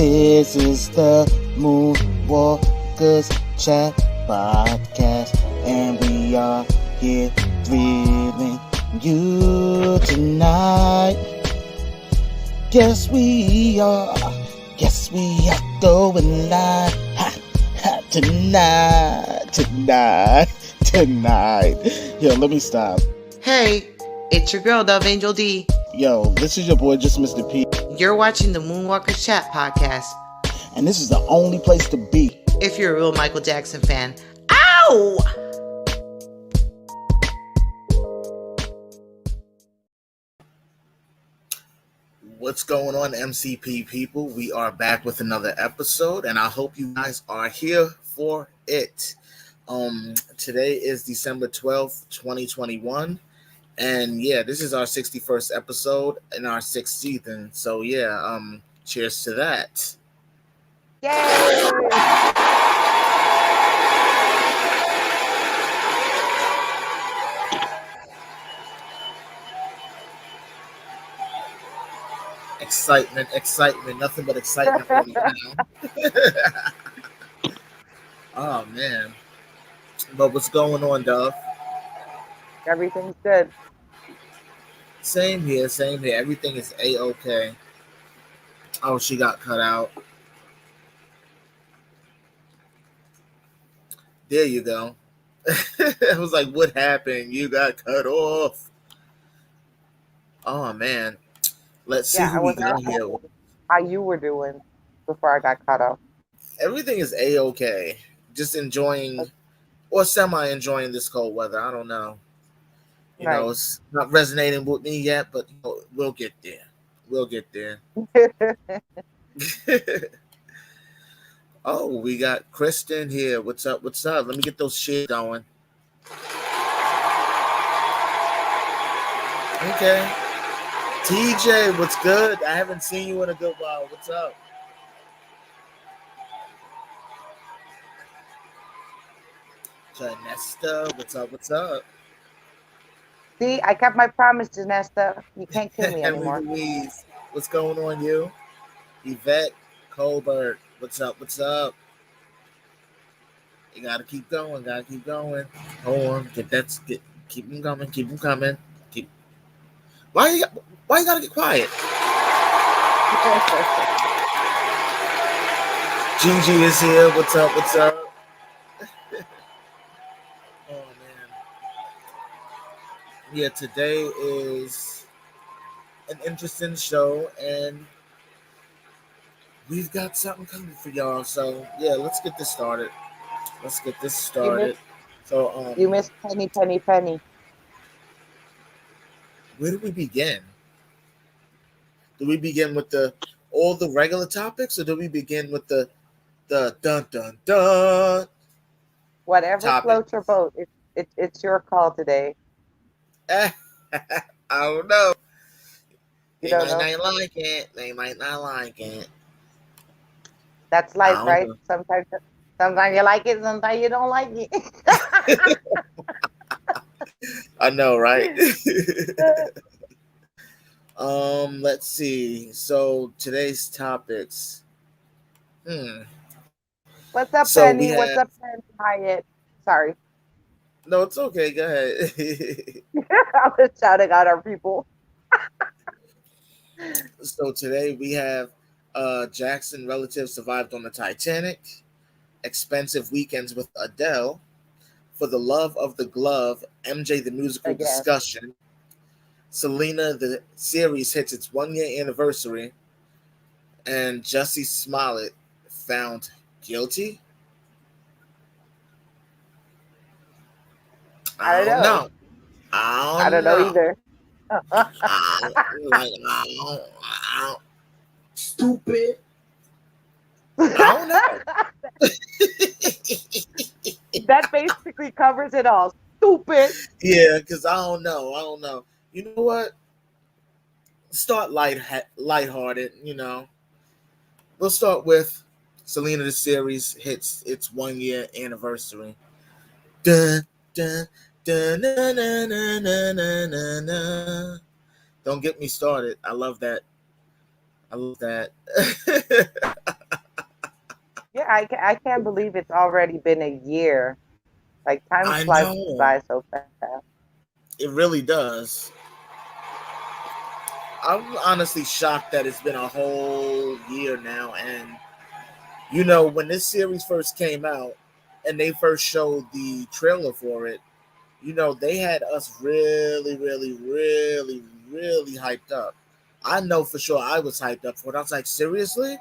This is the Moonwalkers Chat Podcast, and we are here thrilling you tonight. Yes, we are going live tonight. Yo, let me stop. Hey, it's your girl, Dove Angel D. Yo, this is your boy, Just Mr. P. You're watching the Moonwalkers Chat Podcast. And this is the only place to be if you're a real Michael Jackson fan. Ow! What's going on, MCP people? We are back with another episode, and I hope you guys are here for it. Today is December 12th, 2021. And yeah, this is our 61st episode in our 6th season. So yeah, cheers to that. Yay! Excitement, nothing but excitement for me now. Oh man. But what's going on, Dove? Everything's good. Same here. Everything is A-okay. Oh, she got cut out. There you go. I was like, what happened? You got cut off. Oh, man. Let's see who we got here. How you were doing before I got cut off? Everything is A-okay. Just enjoying or semi-enjoying this cold weather. I don't know. You know, it's not resonating with me yet, but you know, we'll get there. Oh, we got Kristen here. What's up? Let me get those shit going. Okay. TJ, what's good? I haven't seen you in a good while. What's up? Janesta, what's up? See, I kept my promise, Janesta. You can't kill me anymore. Louise, what's going on, you? Yvette Colbert, what's up? You gotta keep going. Hold on, keep them coming. Why you gotta get quiet? Gigi is here. What's up? Oh man. Yeah, today is an interesting show, and we've got something coming for y'all. So yeah, let's get this started. You missed Penny. Where do we begin? Do we begin with all the regular topics, or do we begin with the dun dun dun? Whatever topic? Floats your boat. It's your call today. I don't know. They might not like it. That's life, right? Sometimes you like it, sometimes you don't like it. I know, right? Let's see. So today's topics. What's up, Penny? What's up, Penny Hyatt? Sorry. No, it's okay. Go ahead. I was shouting out our people. So today we have Jackson relatives survived on the Titanic, expensive weekends with Adele, For the Love of the Glove, MJ the musical discussion, Selena the series hits its 1-year anniversary, and Jussie Smollett found guilty. I don't know. I don't know either. Stupid. I don't know. That basically covers it all. Stupid. Yeah, because I don't know. You know what? Start lighthearted, you know. We'll start with Selena the series hits its 1-year anniversary. Dun, dun, dun, na, na, na, na, na, na, na. Don't get me started. I love that. I love that. Yeah, I can't believe it's already been a year. Like time I flies know. by so fast. It really does. I'm honestly shocked that it's been a whole year now. And, when this series first came out and they first showed the trailer for it, they had us really, really, really, really hyped up. I know for sure I was hyped up for it. I was like, seriously?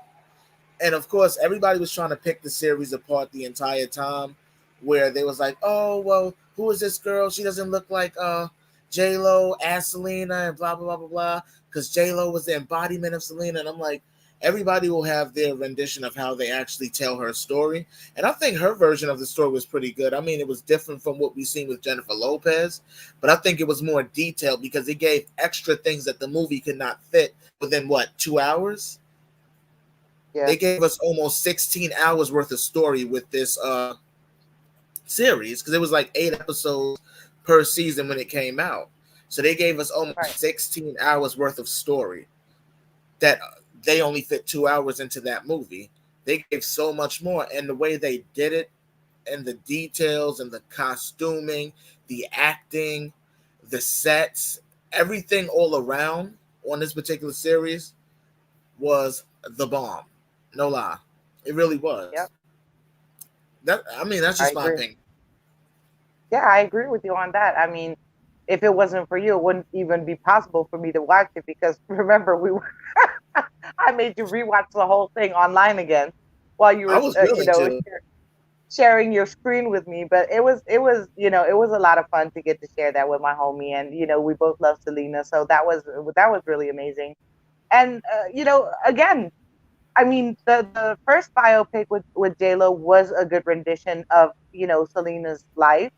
And of course, everybody was trying to pick the series apart the entire time, where they was like, "Oh, well, who is this girl? She doesn't look like J Lo as Selena," and blah blah blah blah blah. Because J Lo was the embodiment of Selena, and I'm like, everybody will have their rendition of how they actually tell her story, and I think her version of the story was pretty good. I mean, it was different from what we've seen with Jennifer Lopez, but I think it was more detailed because it gave extra things that the movie could not fit within 2 hours. Yeah, They gave us almost 16 hours worth of story with this series because it was like 8 episodes per season when it came out. So they gave us right. almost 16 hours worth of story that they only fit 2 hours into that movie. They gave so much more, and the way they did it, and the details, and the costuming, the acting, the sets, everything all around on this particular series was the bomb. No lie, it really was. Yep, That's I just my agree. opinion. Yeah, I agree with you on that. I mean, if it wasn't for you, it wouldn't even be possible for me to watch it because remember we were I made you rewatch the whole thing online again while you I were was willing to. sharing your screen with me. But it was a lot of fun to get to share that with my homie, and we both love Selena, so that was really amazing. And again, I mean, the first biopic with J Lo was a good rendition of Selena's life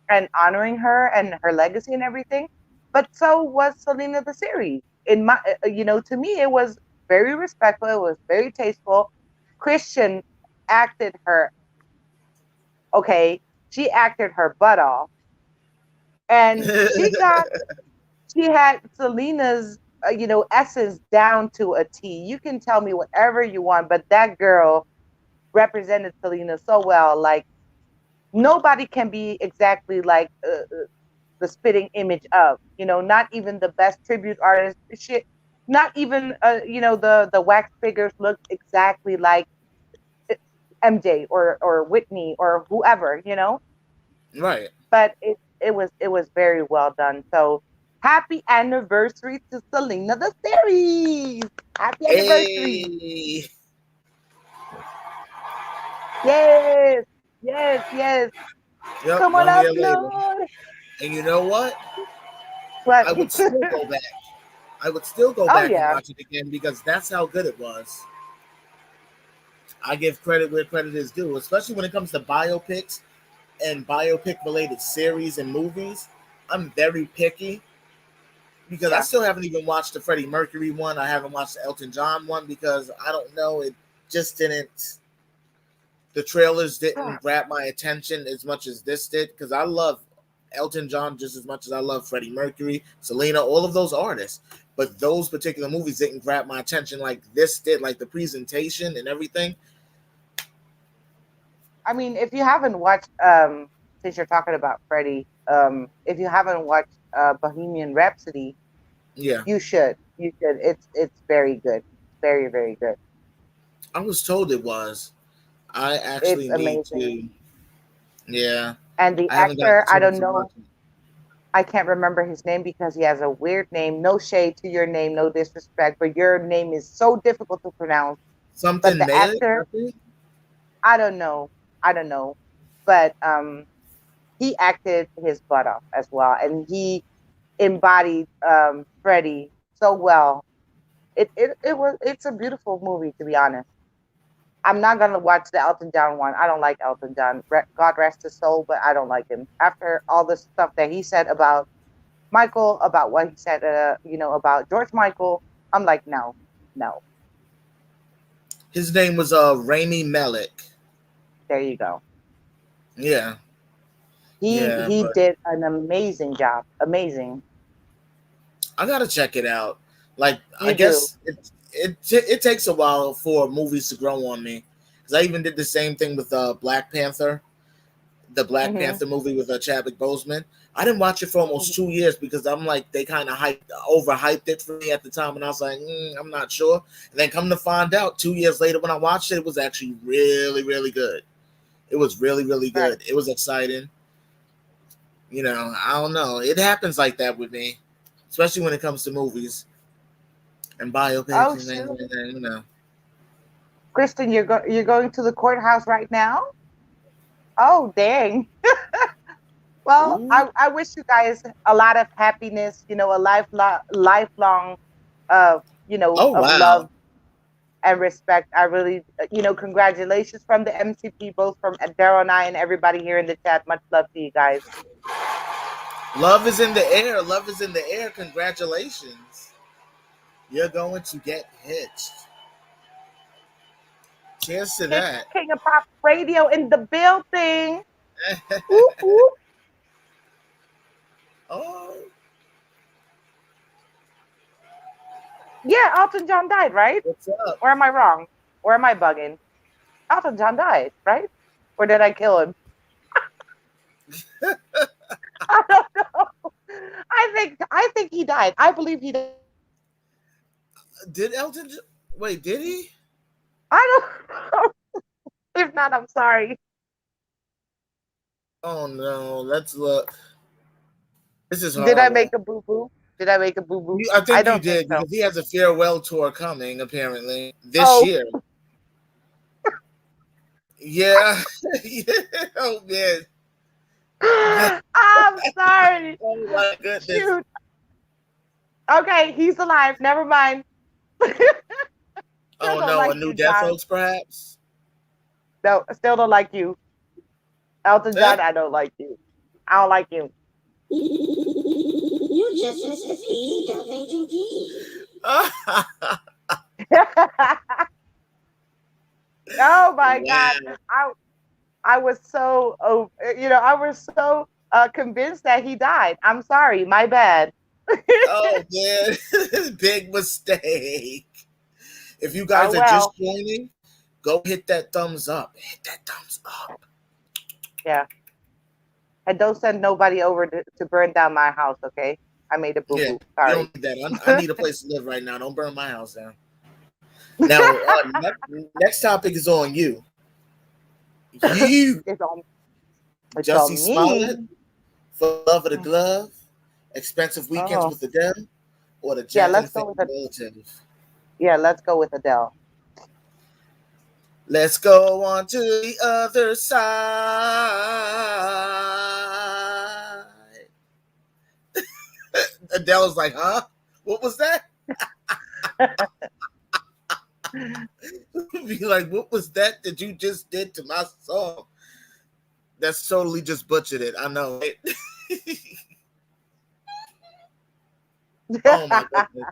and honoring her and her legacy and everything. But so was Selena the series. In my, to me, it was very respectful. It was very tasteful. Christian acted her okay. She acted her butt off, and she had Selena's essence down to a T. You can tell me whatever you want, but that girl represented Selena so well. Like nobody can be exactly like the spitting image of, not even the best tribute artist. Shit, not even the wax figures looked exactly like MJ or Whitney or whoever. Right. But it was very well done. So happy anniversary to Selena the series. Happy anniversary. Hey. Yes, yes, yes. Yep, Come on 1 up, year later. Lord. And you know what? But I would still go back. I would still go oh back and yeah, watch it again because that's how good it was. I give credit where credit is due, especially when it comes to biopics and biopic related series and movies. I'm very picky because I yeah. still haven't even watched the Freddie Mercury one. I haven't watched the Elton John one because I don't know. It just didn't. The trailers didn't grab my attention as much as this did because I love Elton John just as much as I love Freddie Mercury, Selena, all of those artists. But those particular movies didn't grab my attention like this did, like the presentation and everything. I mean, if you haven't watched, since you're talking about Freddie, if you haven't watched Bohemian Rhapsody, Yeah, you should. You should. It's very good. Very very good. I was told it was. I It's actually need amazing. to. Yeah, And the I haven't got actor, the I chance don't to watch know, it. I can't remember his name because he has a weird name. No shade to your name, no disrespect, but your name is so difficult to pronounce. But Something the Malik, I actor, think. I don't know. I don't know. But he acted his butt off as well, and he embodied Freddie so well. It's a beautiful movie, to be honest. I'm not gonna watch the Elton John one. I don't like Elton John. God rest his soul, but I don't like him. After all the stuff that he said about Michael, about what he said, about George Michael, I'm like, no, no. His name was Rami Malek. There you go. Yeah, He yeah, he but did an amazing job. Amazing. I gotta check it out. Like, I You do. guess it takes a while for movies to grow on me, because I even did the same thing with Black Panther, the Black Hmm. Panther movie with Chadwick Boseman. I didn't watch it for almost 2 years because I'm like they kind of overhyped it for me at the time, and I was like, I'm not sure. And then come to find out, 2 years later when I watched it, it was actually really really good. It was really really Right. good. It was exciting. I don't know. It happens like that with me, especially when it comes to movies and biopics Oh and things shoot, like that. Kristen, you're going to the courthouse right now? Oh dang. Well, Ooh. I wish you guys a lot of happiness. A lifelong, Oh of wow. love and respect. I really, congratulations from the MCP, both from Daryl and I and everybody here in the chat. Much love to you guys. Love is in the air. Love is in the air. Congratulations. You're going to get hitched. Cheers to It's that. King of Pop Radio in the building. Whoop, whoop. Oh, Yeah, Elton John died, right? what's up? Or am I wrong? Or am I bugging? Elton John died, right? Or did I kill him? I don't know. I think he died. I believe he died. Did Elton? Wait, did he? I don't know. If not, I'm sorry. Oh no. Let's look. This is Did I make horrible. a boo boo? Did I make a boo boo? I I think you don't think did so. because he has a farewell tour coming apparently this Oh, year. Yeah. Yeah. Oh man. I'm sorry. Oh my goodness. Shoot. Okay, he's alive. Never mind. Still Oh don't no, a like new you, Death John. Notes perhaps. No, still don't like you. Elton Eh? John, I don't like you. I don't like you. You just as he doesn't Oh my God. Wow. I was so, I was so convinced that he died. I'm sorry. My bad. Oh man, big mistake. If you Oh, guys are well. just joining, go hit that thumbs up. Hit that thumbs up. Yeah. And don't send nobody over to burn down my house, okay? I made a boo Yeah, boo. you Sorry. don't need that. I need a place to live right now. Don't burn my house down. Now, next topic is on you. You, it's on it's Jussie on Smollett, me. for love of the glove, expensive weekends Oh. with Adele, or the Yeah, Jackson let's go family with a relative. let's go with Adele. Let's go on to the other side. Adele's like, huh? What was that? Be like, what was that you just did to my song? That's totally just butchered it. I know. Right? Oh my goodness.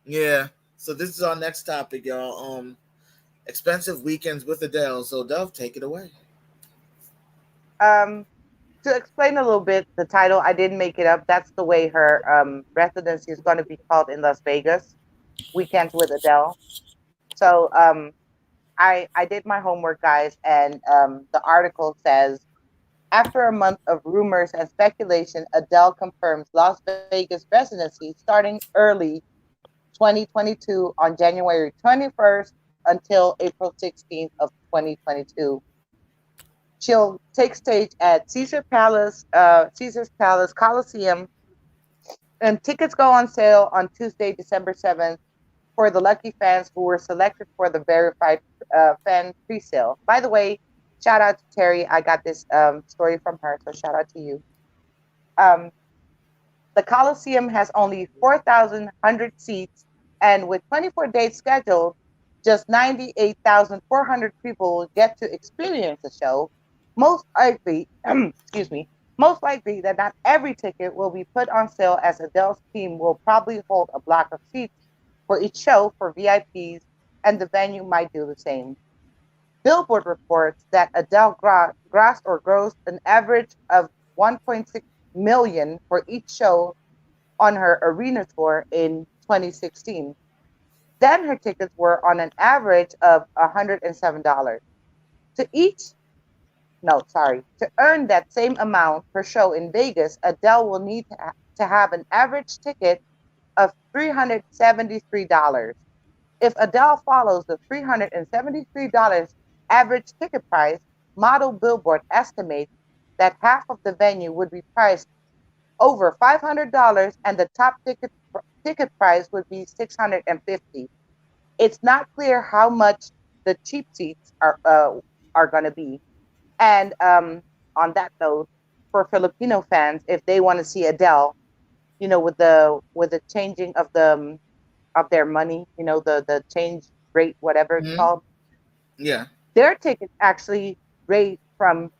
Yeah. So this is our next topic, y'all. Expensive weekends with Adele. So Dove, take it away. um to explain a little bit, the title, I didn't make it up. That's the way her residency is going to be called in Las Vegas. Weekends with Adele. So I did my homework, guys, and the article says after a month of rumors and speculation, Adele confirms Las Vegas residency starting early 2022 on January 21st until April 16th of 2022. She'll take stage at Caesar's Palace Coliseum, and tickets go on sale on Tuesday, December 7th for the lucky fans who were selected for the verified fan pre-sale. By the way, shout out to Terry. I got this story from her, so shout out to you. Um, the Coliseum has only 4,100 seats, and with 24 dates scheduled, just 98,400 people will get to experience the show. Most likely, excuse me, most likely that not every ticket will be put on sale, as Adele's team will probably hold a block of seats for each show for VIPs, and the venue might do the same. Billboard reports that Adele grossed an average of 1.6 million for each show on her arena tour in 2016. Then her tickets were on an average of $107. To each, no, sorry, to earn that same amount per show in Vegas, Adele will need to have an average ticket of $373. If Adele follows the $373 average ticket price, Model Billboard estimates that half of the venue would be priced over $500 and the top ticket price would be $650. It's not clear how much the cheap seats are going to be. And on that note, for Filipino fans, if they want to see Adele, with the changing of their money, the change rate, whatever it's Hmm. called, Yeah. their tickets actually rate from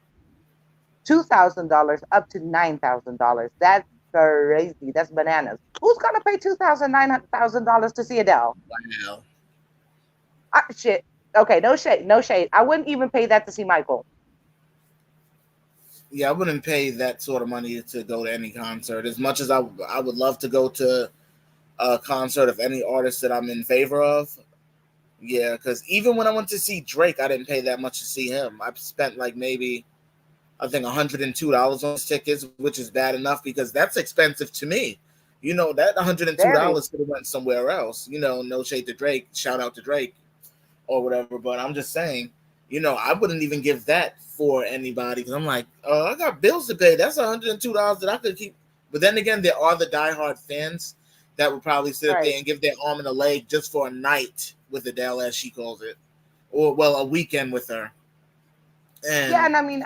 $2,000 up to $9,000. That's crazy. That's bananas. Who's gonna pay $2,000, $9,000 to see Adele? Wow. Shit. Okay, no shade, no shade. I wouldn't even pay that to see Michael. Yeah, I wouldn't pay that sort of money to go to any concert. As much as I would love to go to a concert of any artist that I'm in favor of. Yeah, because even when I went to see Drake, I didn't pay that much to see him. I spent like maybe I think $102 on his tickets, which is bad enough because that's expensive to me. That Very $102 could have went somewhere else. No shade to Drake, shout out to Drake or whatever. But I'm just saying, I wouldn't even give that for anybody because I'm like, oh, I got bills to pay. That's $102 that I could keep. But then again, there are the diehard fans that would probably sit up right. there and give their arm and a leg just for a night with Adele, as she calls it, or well, a weekend with her. Yeah, And and I mean,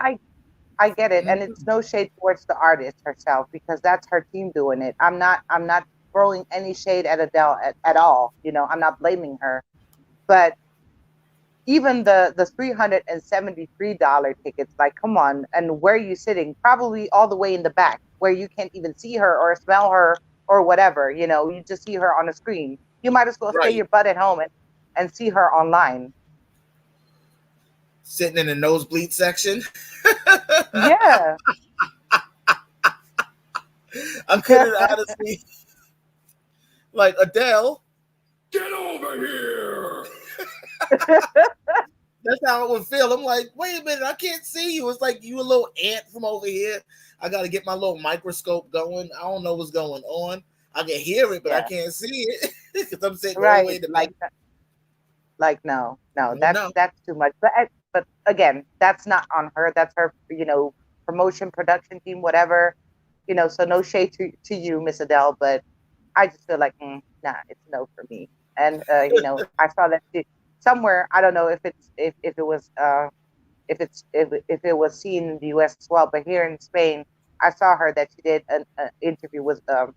I get it, and it's no shade towards the artist herself because that's her team doing it. I'm not throwing any shade at Adele at all. I'm not blaming her, but even the $373 tickets, like, come on, and where are you sitting? Probably all the way in the back where you can't even see her or smell her or whatever. You just see her on the screen. You might as well stay right, your butt at home and see her online. sitting in the nosebleed section. Yeah. I couldn't honestly like Adele. Get over here! That's how it would feel. I'm like, wait a minute, I can't see you. It's like you a little ant from over here. I got to get my little microscope going. I don't know what's going on. I can hear it, but I Yeah. can't see it because I'm sitting all the way Right. in the back. Like no, no, Oh that's no, that's too much. But again, that's not on her. That's her, promotion, production team, whatever. So no shade to you, Miss Adele, but I just feel like, nah, it's no for me. And I saw that somewhere. I don't know if it was if it was seen in the U.S. as well, but here in Spain, I saw her that she did an interview with the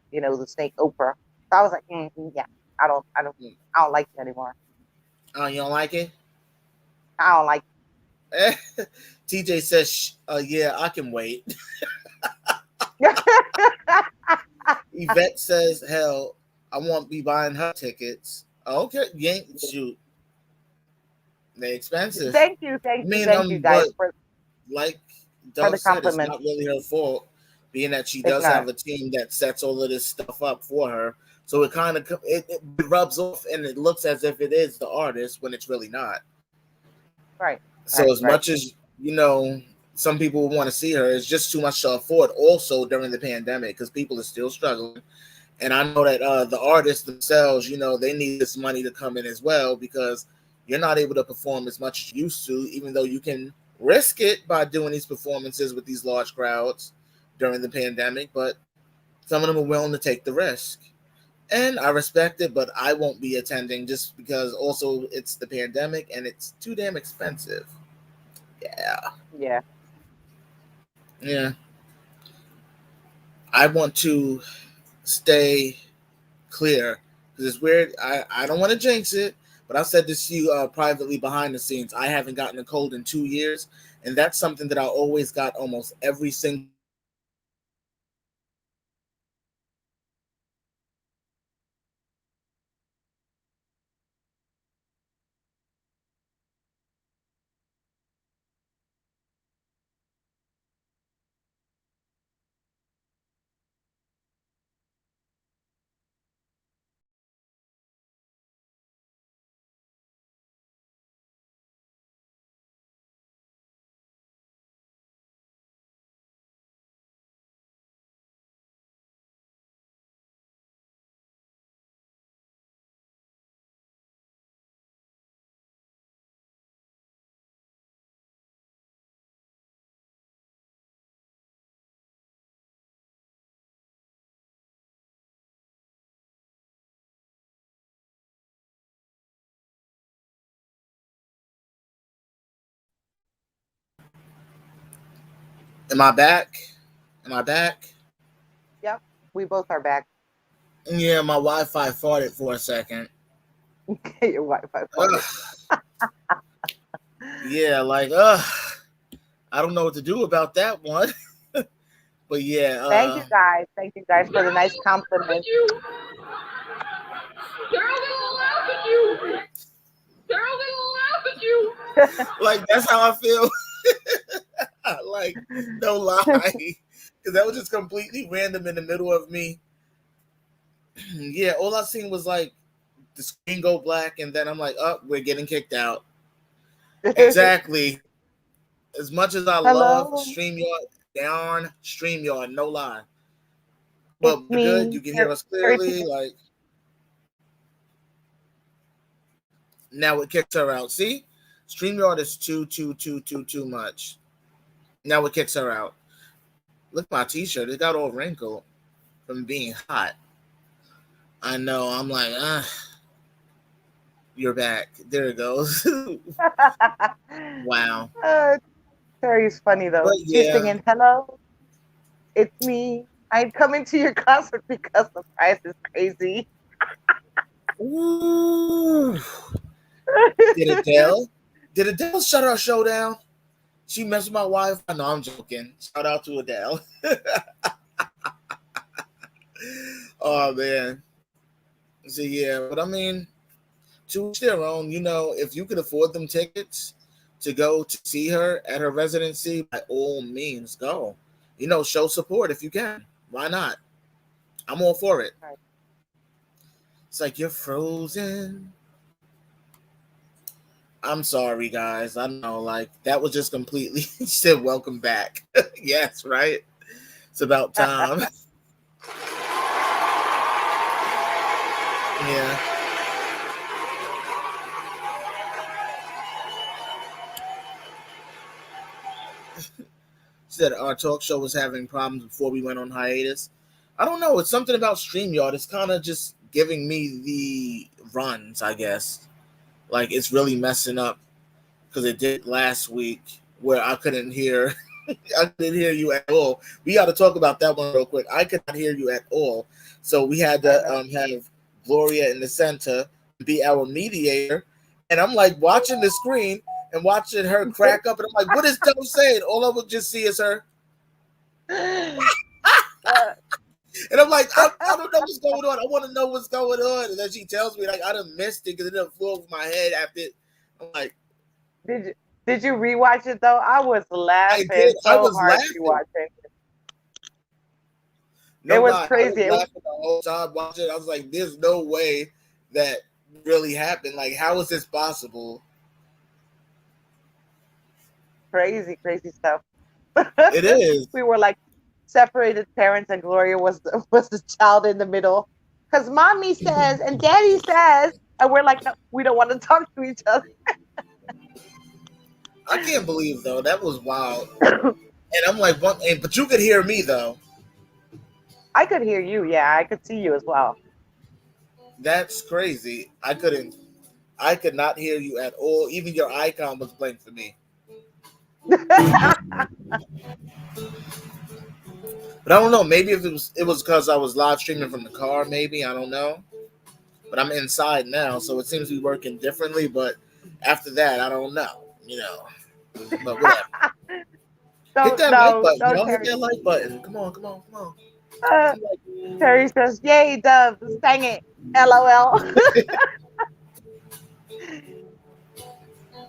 snake Oprah. So I was like, yeah, I don't like you anymore. oh, you don't like it? I don't like. TJ says, yeah, I can wait. Yvette says, hell, I won't be buying her tickets. Okay, yank, shoot, they're expensive. Thank you, thank I you, mean, thank you but guys like for Dove the said, it's compliment. not really her fault, being that she It's does not have a team that sets all of this stuff up for her. So it kind of it rubs off, and it looks as if it is the artist when it's really not. right, So right, as right. much as some people want to see her, it's just too much to afford. Also during the pandemic, because people are still struggling, and I know that the artists themselves, they need this money to come in as well because you're not able to perform as much as you used to, even though you can risk it by doing these performances with these large crowds during the pandemic. But some of them are willing to take the risk. And I respect it, but I won't be attending just because also it's the pandemic and it's too damn expensive. Yeah. Yeah, Yeah. I want to stay clear because it's weird. I don't want to jinx it, but I've said this to you privately behind the scenes. I haven't gotten a cold in 2 years, and that's something that I always got almost every single Am I back? Am I back? Yep, we both are back. Yeah, my Wi-Fi farted for a second. Your Wi-Fi. Yeah, like, I don't know what to do about that one. But yeah. Thank you guys. Thank you guys for the nice compliment. Carol didn't laugh at you. Carol didn't laugh at you. Like, that's how I feel. Like, no lie. Because that was just completely random in the middle of me. Yeah, all I seen was like the screen go black, and then I'm like, oh, we're getting kicked out. Exactly. As much as I love Hello. StreamYard, no lie. But It's we're good. me. You can hear us clearly. Like, now it kicks her out. See? StreamYard is too much. Now it kicks her out. Look at my t-shirt. It got all wrinkled from being hot. I know. I'm like, you're back. There it goes. Wow. Terry's funny though. But She's yeah. singing, "Hello, it's me. I'm coming to your concert because the price is crazy." Ooh. Did Adele shut our show down? She messed with my Wi-Fi. No, I'm joking. Shout out to Adele. Oh man. So yeah, but I mean, to each their own. You know, if you could afford them tickets to go to see her at her residency, by all means, go. You know, show support if you can. Why not? I'm all for it. Right. It's like you're frozen. I'm sorry, guys. I know, like, that was just completely said welcome back. Yes, right? It's about time. Yeah. Said our talk show was having problems before we went on hiatus. I don't know. It's something about StreamYard. It's kind of just giving me the runs, I guess. Like, it's really messing up because it did last week where I couldn't hear. I couldn't hear you at all. We got to talk about that one real quick. I could not hear you at all. So we had to have Gloria in the center be our mediator. And I'm like watching the screen and watching her crack up. And I'm like, what is Dove saying? All I would just see is her. And I'm like, I don't know what's going on. I want to know what's going on. And then she tells me, like, I done missed it because it done flew over my head after it. I'm like, Did you rewatch it though? I was laughing I was hard laughing. rewatching it. No, it was crazy. I was laughing the whole time watching it. I was like, there's no way that really happened. Like, how is this possible? Crazy stuff. It is. We were like separated parents, and Gloria was the child in the middle. Because mommy says and daddy says, and we're like, no, we don't want to talk to each other. I can't believe though that was wild. And I'm like, what? But you could hear me though. I could hear you. Yeah, I could see you as well. That's crazy. I could not hear you at all. Even your icon was blank for me. But I don't know. Maybe if it was because I was live streaming from the car. Maybe, I don't know. But I'm inside now, so it seems to be working differently. But after that, I don't know. You know. But whatever. Hit that like button, y'all. Hit that like button. Come on. Terry says, "Yay, Dove, sang it." LOL.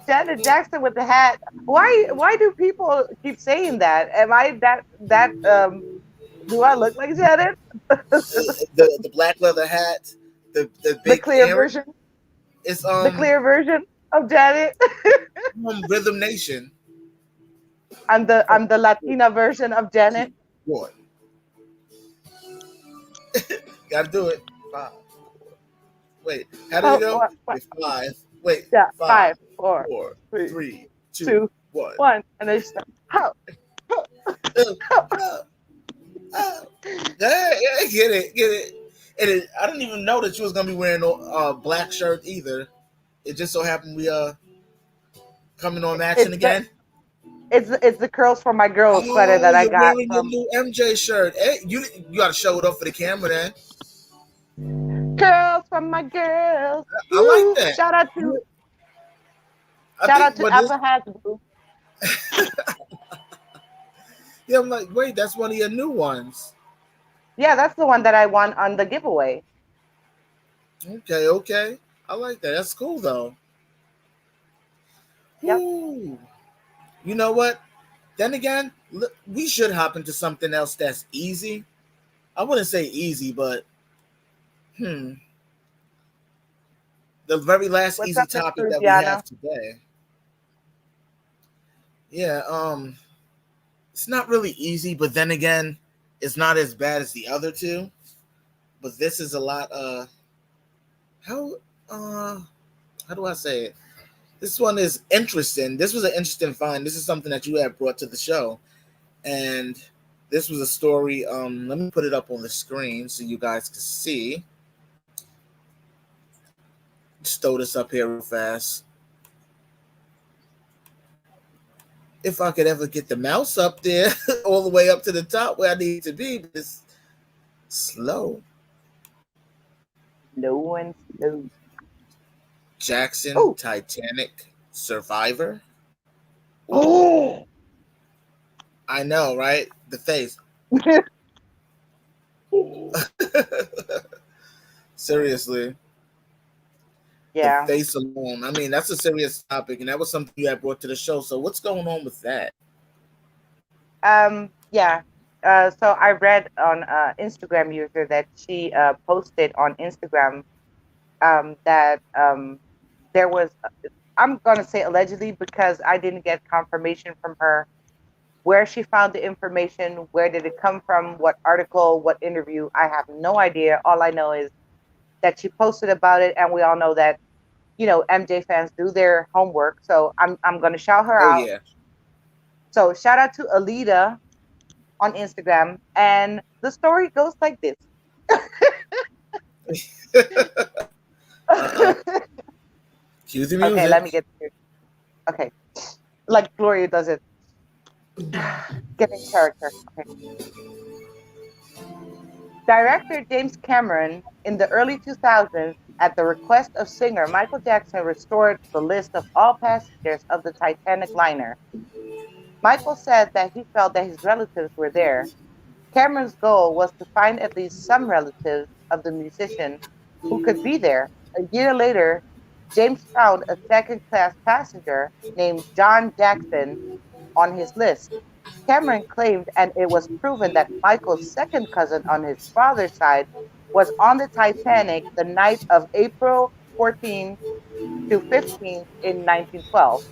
Janet Jackson with the hat. Why do people keep saying that? Am I that do I look like Janet? the black leather hat, the big the clear hair. version. It's the clear version of Janet. Rhythm Nation. I'm the Latina version of Janet. What? Gotta do it. 5. Wait, how did it go? What? 5. Wait, yeah, 5, 4, 3, 2, 1, and then just Yeah, get it. And I didn't even know that you was gonna be wearing a black shirt either. It just so happened we coming on action again. It's the curls from my girls sweater Oh, that I you're got wearing your from new MJ shirt. Hey, you got to show it up for the camera then. Curls from my girls. I like Woo! that. I Shout think out to what this. Alpha Hasbro. Yeah, I'm like, wait, that's one of your new ones. Yeah, that's the one that I won on the giveaway. Okay, okay. I like that. That's cool though. Yep. Ooh. You know what? Then again, look, we should hop into something else that's easy. I wouldn't say easy, but hmm, the very last What's easy up, Miss topic that we Frugiana? have today. Yeah, it's not really easy, but then again, it's not as bad as the other two. But this is a lot. How uh, how do I say it? This one is interesting. This was an interesting find. This is something that you had brought to the show, and this was a story. Let me put it up on the screen so you guys can see. Just throw this up here real fast. If I could ever get the mouse up there, all the way up to the top where I need to be, but it's slow. No one's no. Jackson, Oh, Titanic, Survivor. Ooh, oh. I know, right? The face. Seriously, the Yeah. face alone. I mean, that's a serious topic, and that was something you had brought to the show. So, what's going on with that? Yeah. So I read on Instagram user that she posted on Instagram that there was, I'm going to say allegedly because I didn't get confirmation from her where she found the information, where did it come from, what article, what interview. I have no idea. All I know is that she posted about it, and we all know that, MJ fans do their homework. So I'm going to shout her Oh out. yeah. So shout out to Alita on Instagram. And the story goes like this. Uh-oh. Cue the Okay, let music. me get through. Okay, like Gloria does it. Get in character. Okay. Director James Cameron, in the early 2000s, at the request of singer Michael Jackson, restored the list of all passengers of the Titanic liner. Michael said that he felt that his relatives were there. Cameron's goal was to find at least some relatives of the musician who could be there. A year later, James found a second class passenger named John Jackson on his list. Cameron claimed, and it was proven, that Michael's second cousin on his father's side was on the Titanic the night of April 14th to 15th in 1912.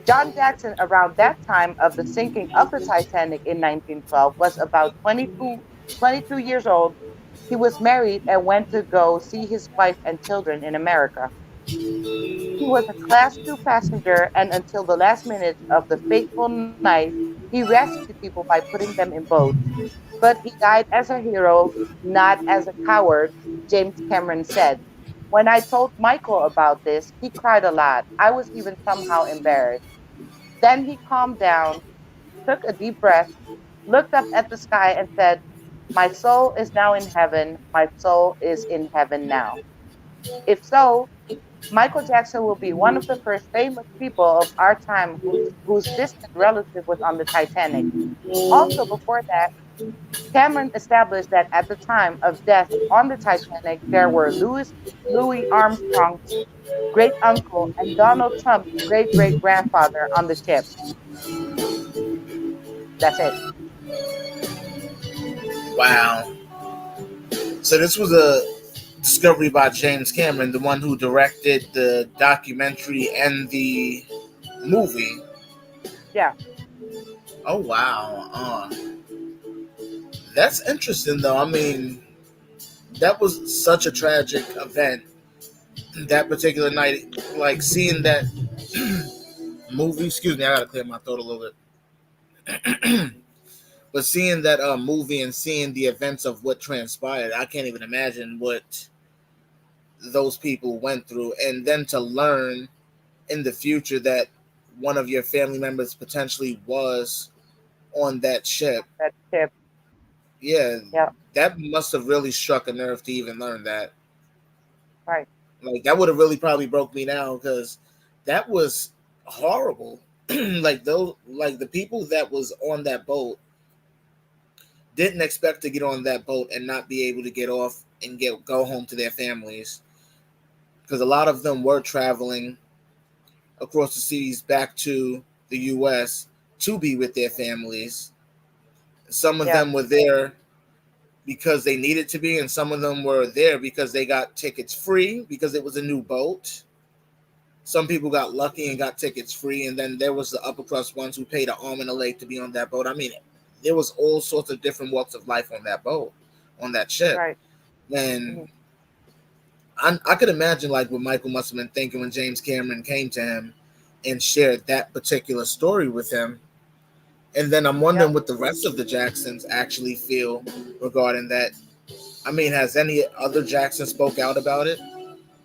John Jackson, around that time of the sinking of the Titanic in 1912, was about 22 years old. He was married and went to go see his wife and children in America. He was a Class 2 passenger, and until the last minutes of the fateful night, he rescued people by putting them in boats. But he died as a hero, not as a coward, James Cameron said. When I told Michael about this, he cried a lot. I was even somehow embarrassed. Then he calmed down, took a deep breath, looked up at the sky, and said, "My soul is now in heaven. My soul is in heaven now." If so, Michael Jackson will be one of the first famous people of our time whose distant relative was on the Titanic. Also, before that, Cameron established that at the time of death on the Titanic, there were Louis Armstrong's great uncle and Donald Trump's great great grandfather on the ship. That's it. Wow. So this was a discovery by James Cameron, the one who directed the documentary and the movie. Yeah. Oh wow. That's interesting though. I mean, that was such a tragic event that particular night. Like seeing that movie. Excuse me, I gotta clear my throat a little bit. But seeing that movie and seeing the events of what transpired, I can't even imagine what those people went through, and then to learn in the future that one of your family members potentially was on that ship. That ship. Yeah, Yeah. that must have really struck a nerve to even learn that. Right. Like that would have really probably broke me down because that was horrible. Like those, like the people that was on that boat didn't expect to get on that boat and not be able to get off and go home to their families because a lot of them were traveling across the seas back to the U.S. to be with their families. Some of Yeah. them were there because they needed to be, and some of them were there because they got tickets free because it was a new boat. Some people got lucky and got tickets free, and then there was the upper crust ones who paid an arm and a leg to be on that boat. I mean, there was all sorts of different walks of life on that boat, on that ship. Right. And Mhm. I could imagine like what Michael must have been thinking when James Cameron came to him and shared that particular story with him. And then I'm Yep. wondering what the rest of the Jacksons actually feel regarding that. I mean, has any other Jackson spoke out about it?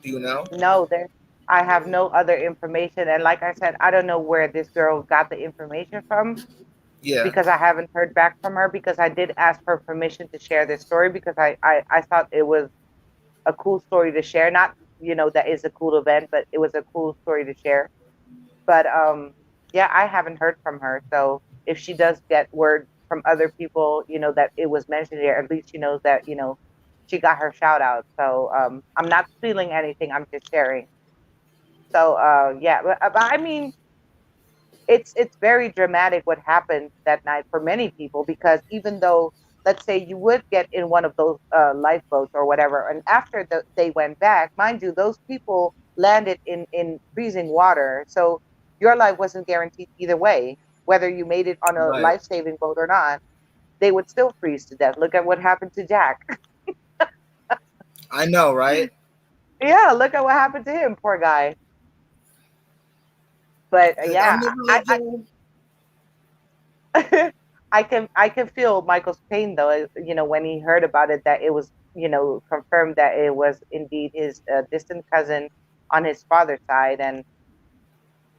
Do you know? No, there. I have no other information, and like I said, I don't know where this girl got the information from Yeah, because I haven't heard back from her. Because I did ask for permission to share this story because I thought it was a cool story to share. Not, that is a cool event, but it was a cool story to share. But yeah, I haven't heard from her. So if she does get word from other people, that it was mentioned here, at least she knows that, she got her shout out. So I'm not stealing anything. I'm just sharing. So yeah, but I mean, it's very dramatic what happened that night for many people because even though let's say you would get in one of those lifeboats or whatever, and after they went back, mind you, those people landed in freezing water, so your life wasn't guaranteed either way, whether you made it on a right. life-saving boat or not. They would still freeze to death. Look at what happened to Jack. I know, right? Yeah, look at what happened to him, poor guy. But I'll yeah, never let go. I can feel Michael's pain though. When he heard about it, that it was confirmed that it was indeed his distant cousin on his father's side, and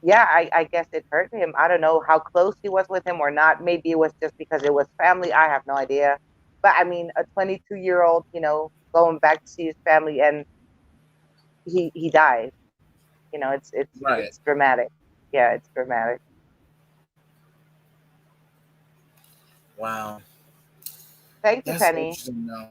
yeah, I guess it hurt him. I don't know how close he was with him or not. Maybe it was just because it was family. I have no idea. But I mean, a 22-year-old, going back to see his family, and he died. Right. It's dramatic. Yeah, it's dramatic. Wow. Thank you, That's Penny. interesting though.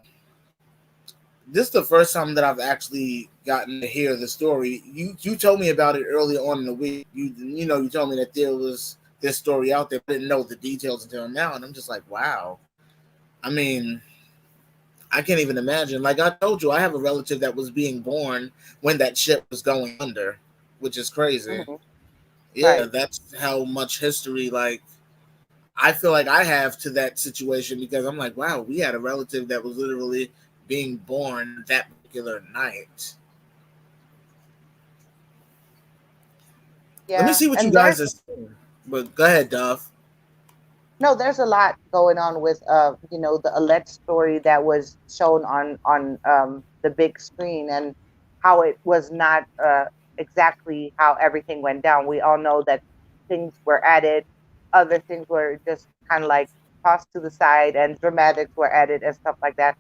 This is the first time that I've actually gotten to hear the story. You told me about it earlier on in the week. You told me that there was this story out there. I didn't know the details until now, and I'm just like, wow. I mean, I can't even imagine. Like I told you, I have a relative that was being born when that ship was going under, which is crazy. Hmm. Yeah, Right. that's how much history like I feel like I have to that situation because I'm like, wow, we had a relative that was literally being born that particular night. Let me Yeah, see what you and guys are saying. But go ahead, Duff. no, there's a lot going on with the alleged story that was shown on the big screen and how it was not exactly how everything went down. We all know that things were added, other things were just kind of like tossed to the side, and dramatics were added and stuff like that.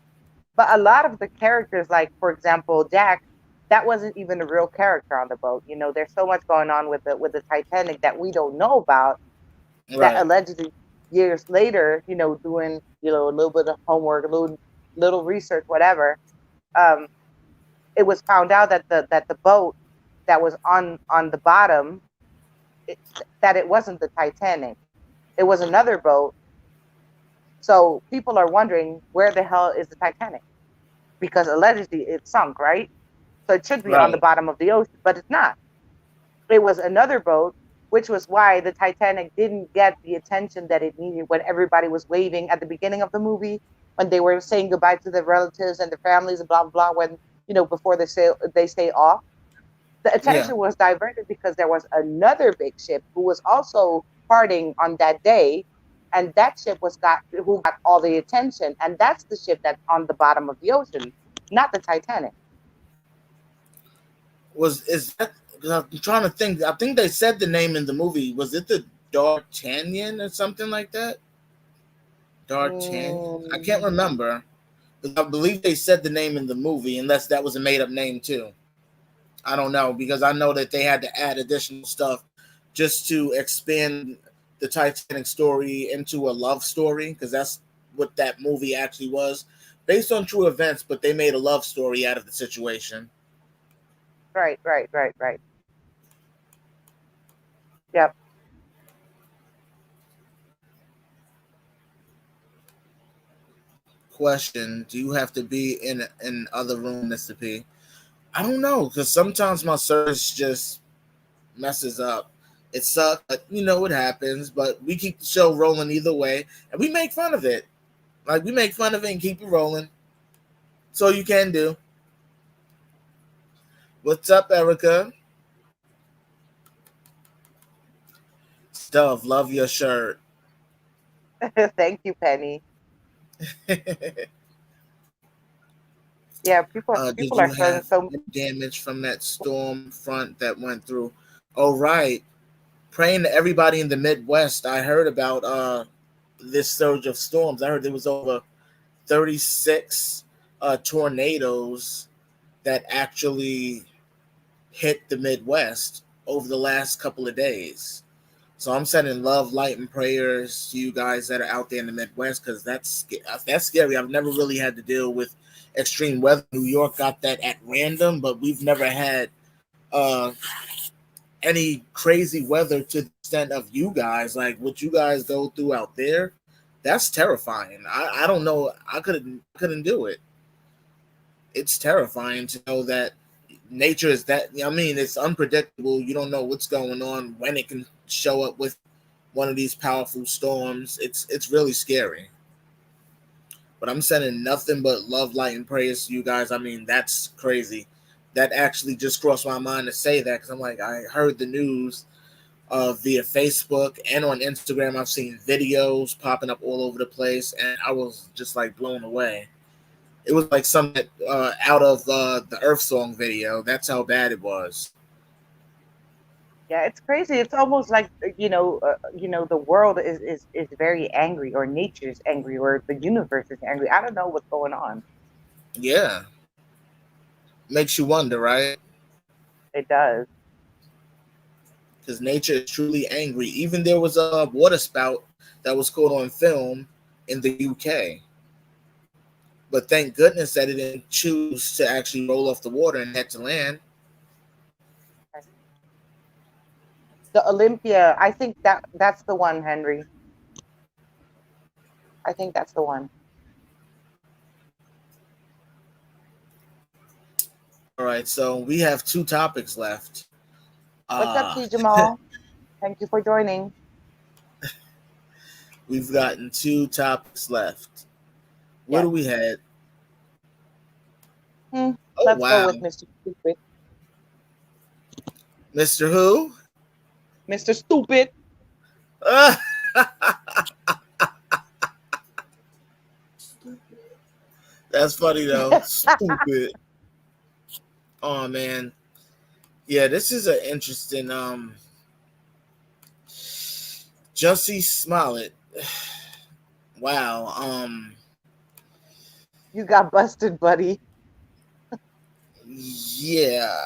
But a lot of the characters, like for example, Jack, that wasn't even a real character on the boat. There's so much going on with the Titanic that we don't know about that Right, allegedly years later, doing, a little bit of homework, a little research, whatever, um, it was found out that the boat that was on the bottom, it, that it wasn't the Titanic. It was another boat. So people are wondering where the hell is the Titanic? Because allegedly it sunk, right? So it should be on the right, bottom of the ocean, but it's not. It was another boat, which was why the Titanic didn't get the attention that it needed when everybody was waving at the beginning of the movie, when they were saying goodbye to the relatives and the families and blah blah blah. When before they say off, the yeah. attention was diverted because there was another big ship who was also parting on that day, and that ship was got who got all the attention, and that's the ship that's on the bottom of the ocean, not the Titanic. Was is that I'm trying to think. I think they said the name in the movie. Was it the D'Artagnan or something like that? D'Artagnan. I can't Mm, remember. I believe they said the name in the movie, unless that was a made up name too. I don't know because I know that they had to add additional stuff just to expand the Titanic story into a love story because that's what that movie actually was, based on true events. But they made a love story out of the situation. right, right, right, right. Yep. Question: do you have to be in other room, Mr. P? I don't know because sometimes my service just messes up. It sucks, but you know what happens. But we keep the show rolling either way, and we make fun of it. Like we make fun of it and keep it rolling. So you can do. What's up, Erica? Stuff. Love your shirt. Thank you, Penny. Yeah, Did people you are showing have so. any damage from that storm front that went through? Oh, right. Praying to everybody in the Midwest. I heard about this surge of storms. I heard there was over 36 tornadoes that actually hit the Midwest over the last couple of days. So I'm sending love, light, and prayers to you guys that are out there in the Midwest because that's scary. I've never really had to deal with extreme weather. New York got that at random, but we've never had uh, any crazy weather to the extent of you guys. Like what you guys go through out there, that's terrifying. I don't know. I couldn't do it. It's terrifying to know that nature is that. I mean, it's unpredictable. You don't know what's going on when it can show up with one of these powerful storms. It's really scary. But I'm sending nothing but love, light, and prayers to you guys. I mean, that's crazy. That actually just crossed my mind to say that because I'm like, I heard the news via Facebook and on Instagram. I've seen videos popping up all over the place, and I was just like blown away. It was like something out of the Earth Song video. That's how bad it was. Yeah, it's crazy. It's almost like the world is very angry, or nature is angry, or the universe is angry. I don't know what's going on. Yeah, makes you wonder, right? It does. Because nature is truly angry. Even there was a water spout that was caught on film in the UK. But thank goodness that it didn't choose to actually roll off the water and head to land. The Olympia. I think that's the one, Henry. I think that's the one. All right, so we have two topics left. What's up, Uh, T. Jamal? Thank you for joining. we've gotten two topics left. What Yes. do we had? Oh, Let's go wow. with Mr. Stupid. Mr. Who? Mr. Stupid. That's funny, though. Stupid. Oh, man. Yeah, this is an interesting Jussie Smollett. Wow. You got busted, buddy. Yeah.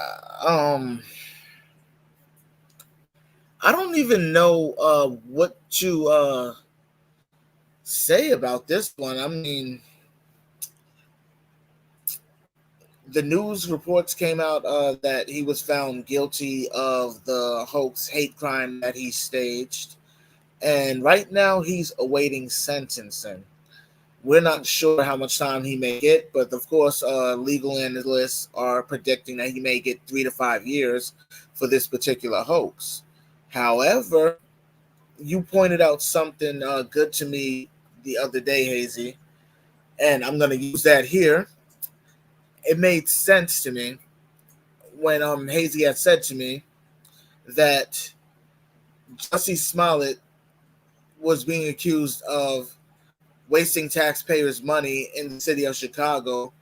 I don't even know what to say about this one. I mean, the news reports came out that he was found guilty of the hoax hate crime that he staged. And right now he's awaiting sentencing. We're not sure how much time he may get, but of course, legal analysts are predicting that he may get 3 to 5 years for this particular hoax. However, you pointed out something good to me the other day, Hazy, and I'm going to use that here. It made sense to me when Hazy had said to me that Jussie Smollett was being accused of wasting taxpayers' money in the city of Chicago,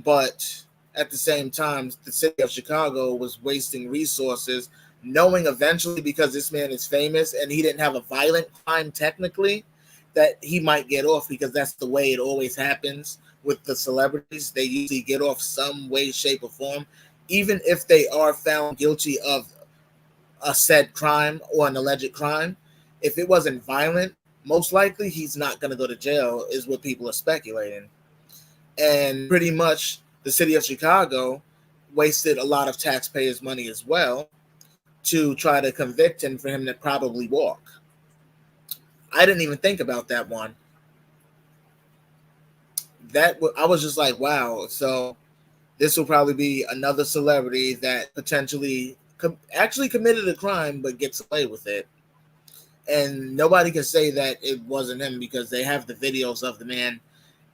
but at the same time, the city of Chicago was wasting resources, knowing eventually, because this man is famous and he didn't have a violent crime technically, that he might get off, because that's the way it always happens with the celebrities. They usually get off some way, shape, or form, even if they are found guilty of a said crime or an alleged crime. If it wasn't violent, most likely he's not going to go to jail, is what people are speculating. And pretty much the city of Chicago wasted a lot of taxpayers' money as well to try to convict him for him to probably walk. I didn't even think about that one. I was just like, wow. So this will probably be another celebrity that potentially actually committed a crime but gets away with it. And nobody can say that it wasn't him, because they have the videos of the man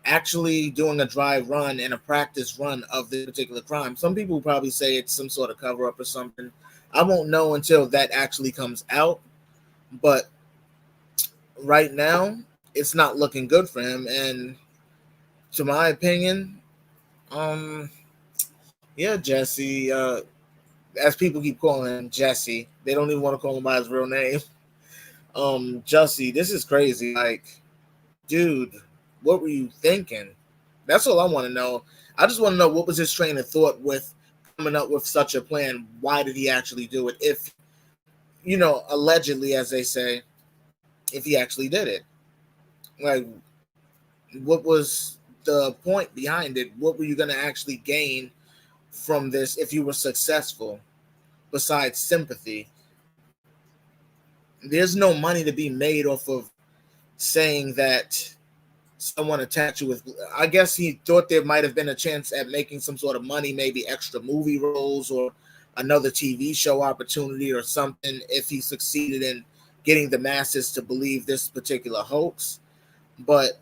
actually doing a dry run and a practice run of this particular crime. Some people probably say it's some sort of cover up or something. I won't know until that actually comes out. But right now, it's not looking good for him. And to my opinion, yeah, Jesse, as people keep calling him Jesse, they don't even want to call him by his real name. Jussie, this is crazy. Like, dude, what were you thinking? That's all I want to know. I just want to know, what was his train of thought with coming up with such a plan? Why did he actually do it? If, allegedly, as they say, if he actually did it. Like, what was the point behind it? What were you going to actually gain from this if you were successful, besides sympathy? There's no money to be made off of saying that someone attacked you with. I guess he thought there might have been a chance at making some sort of money, maybe extra movie roles or another TV show opportunity or something, if he succeeded in getting the masses to believe this particular hoax. But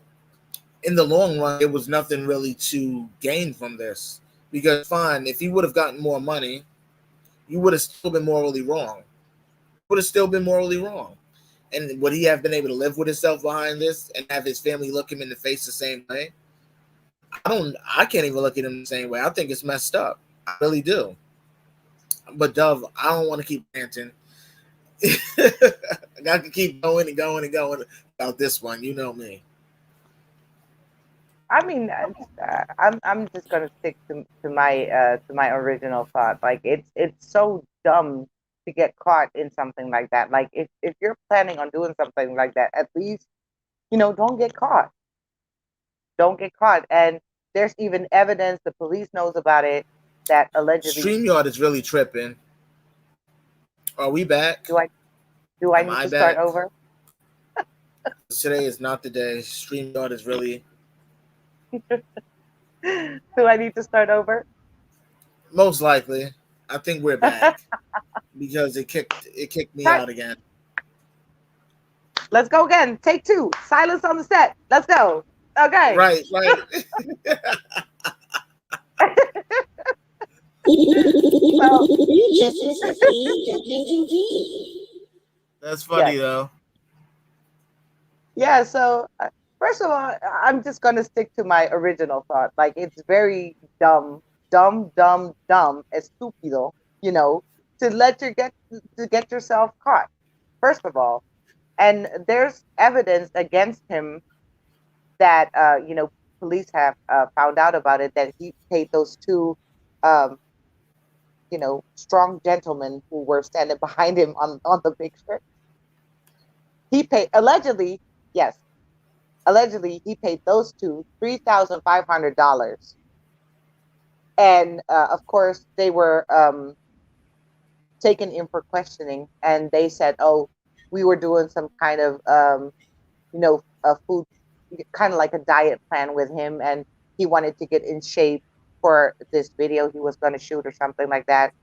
in the long run, there was nothing really to gain from this, because fine, if he would have gotten more money, you would have still been morally wrong. And would he have been able to live with himself behind this and have his family look him in the face the same way? I can't even look at him the same way. I think it's messed up. I really do. But Dove, I don't want to keep ranting. I can keep going and going and going about this one. You know me. I mean, I'm just gonna stick to my original thought. Like, it's so dumb to get caught in something like that. Like, if you're planning on doing something like that, at least, don't get caught. Don't get caught. And there's even evidence, the police knows about it, that allegedly. StreamYard is really tripping. Are we back? Do I need to start over? Today is not the day. StreamYard is really. Do I need to start over? Most likely. I think we're back because it kicked me out again. Let's go again. Take 2. Silence on the set. Let's go. Okay. Right. That's funny, though. Yeah, so first of all, I'm just going to stick to my original thought. Like, it's very dumb, estúpido, to get yourself caught, first of all. And there's evidence against him that, police have found out about it, that he paid those 2, strong gentlemen who were standing behind him on the picture. He paid, allegedly, he paid those 2 $3,500. And, of course, they were taken in for questioning, and they said, oh, we were doing some kind of, a food, kind of like a diet plan with him, and he wanted to get in shape for this video he was going to shoot or something like that.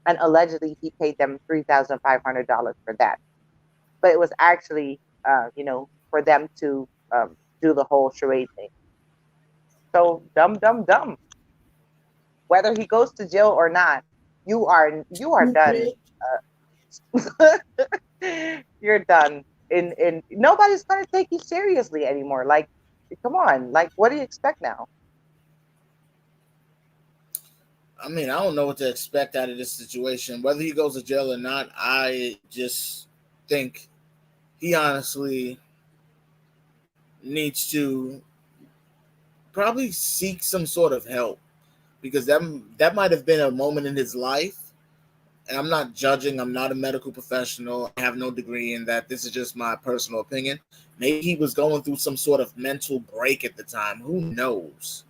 And allegedly, he paid them $3,500 for that. But it was actually, for them to do the whole charade thing. So dumb. Whether he goes to jail or not, you are done. You're done. In nobody's gonna take you seriously anymore. Like, come on. Like, what do you expect now? I mean, I don't know what to expect out of this situation. Whether he goes to jail or not, I just think he honestly needs to probably seek some sort of help because that might have been a moment in his life. And I'm not judging. I'm not a medical professional. I have no degree in that. This is just my personal opinion. Maybe he was going through some sort of mental break at the time. Who knows?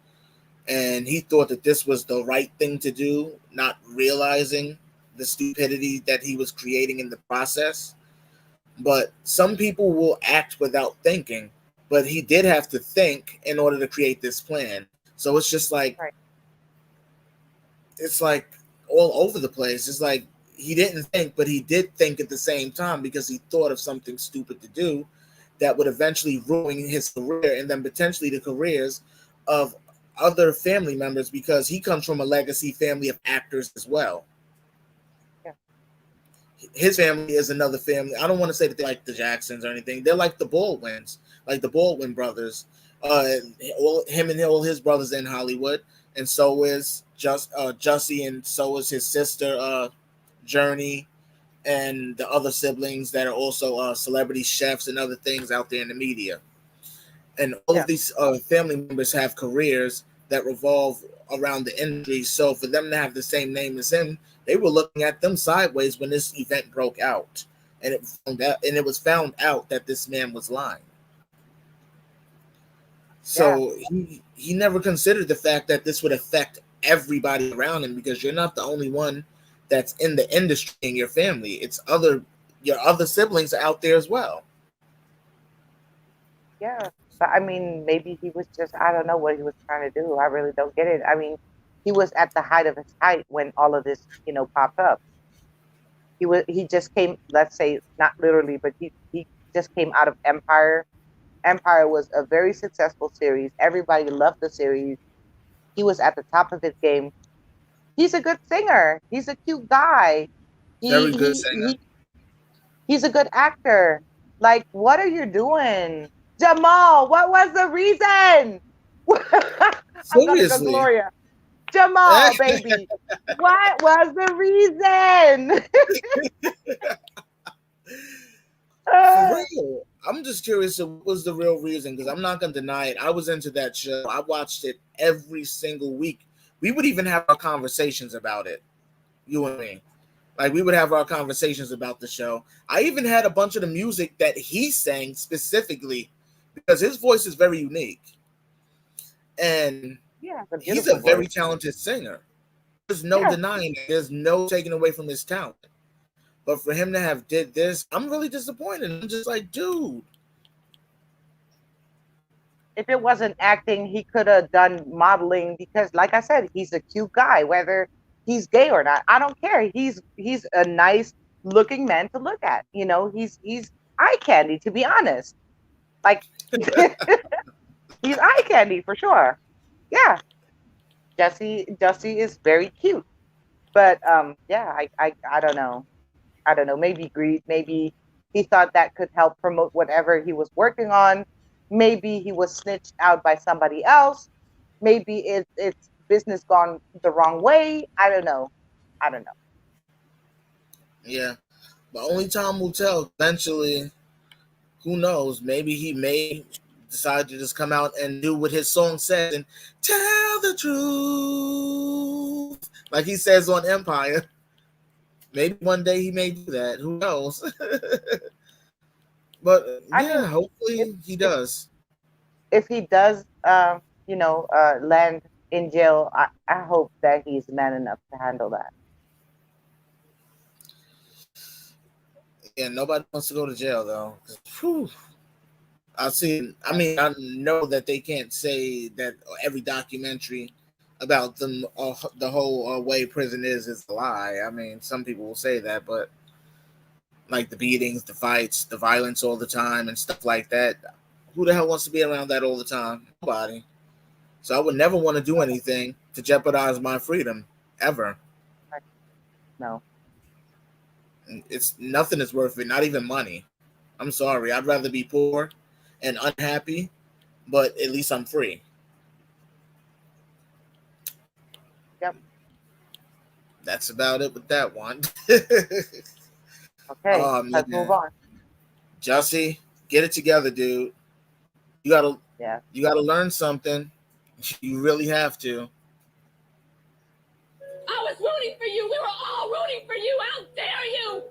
And he thought that this was the right thing to do, not realizing the stupidity that he was creating in the process. But some people will act without thinking, but he did have to think in order to create this plan. So it's just like, Right. it's like all over the place. It's like he didn't think, but he did think at the same time because he thought of something stupid to do that would eventually ruin his career and then potentially the careers of other family members because he comes from a legacy family of actors as well. Yeah. His family is another family. I don't want to say that they're like the Jacksons or anything. They're like the Baldwins, like the Baldwin brothers. Him and all his brothers in Hollywood, and so is Jussie, and so is his sister Journey, and the other siblings that are also celebrity chefs and other things out there in the media. And all of these family members have careers that revolve around the industry. So for them to have the same name as him, they were looking at them sideways when this event broke out, and it was found out that this man was lying. So he never considered the fact that this would affect everybody around him because you're not the only one that's in the industry in your family. It's your other siblings are out there as well. Yeah. But I mean, maybe he was just, I don't know what he was trying to do. I really don't get it. I mean, he was at the height of his height when all of this, popped up. He just came, let's say, not literally, but he just came out of Empire. Empire was a very successful series. Everybody loved the series. He was at the top of his game. He's a good singer. He's a cute guy. Very He good he, singer. he he's a good actor. Like, what are you doing? Jamal, what was the reason? I'm gonna go Seriously. Gloria. Jamal, baby. What was the reason? For real. I'm just curious what was the real reason because I'm not gonna deny it. I was into that show. I watched it every single week. We would even have our conversations about it, you and me. Like we would have our conversations about the show. I even had a bunch of the music that he sang specifically because his voice is very unique. And Yeah, he's a very voice. talented singer. There's no Yeah. denying it. There's no taking away from his talent. But for him to have did this, I'm really disappointed. I'm just like, dude. If it wasn't acting, he could have done modeling because, like I said, he's a cute guy, whether he's gay or not. I don't care. He's a nice looking man to look at. He's eye candy, to be honest. Like he's eye candy for sure. Yeah. Jussie is very cute. But yeah, I don't know. I don't know, maybe greed, maybe he thought that could help promote whatever he was working on. Maybe he was snitched out by somebody else. Maybe it's business gone the wrong way. I don't know. Yeah. But only time will tell. Eventually, who knows? Maybe he may decide to just come out and do what his song says and tell the truth. Like he says on Empire. Maybe one day he may do that. Who knows? But I yeah, mean, hopefully he does. if he does, land in jail, I hope that he's man enough to handle that. Yeah, nobody wants to go to jail though. Whew. I mean, I know that they can't say that every documentary about them, the whole way prison is a lie. I mean, some people will say that, but like the beatings, the fights, the violence all the time, and stuff like that. Who the hell wants to be around that all the time? Nobody. So I would never want to do anything to jeopardize my freedom ever. No. It's nothing is worth it, not even money. I'm sorry. I'd rather be poor and unhappy, but at least I'm free. Yep. That's about it with that one. Okay, Oh let's move man, on. Jussie, get it together, dude. You gotta Yeah. you gotta learn something. You really have to. I was rooting for you. We were all rooting for you. How dare you?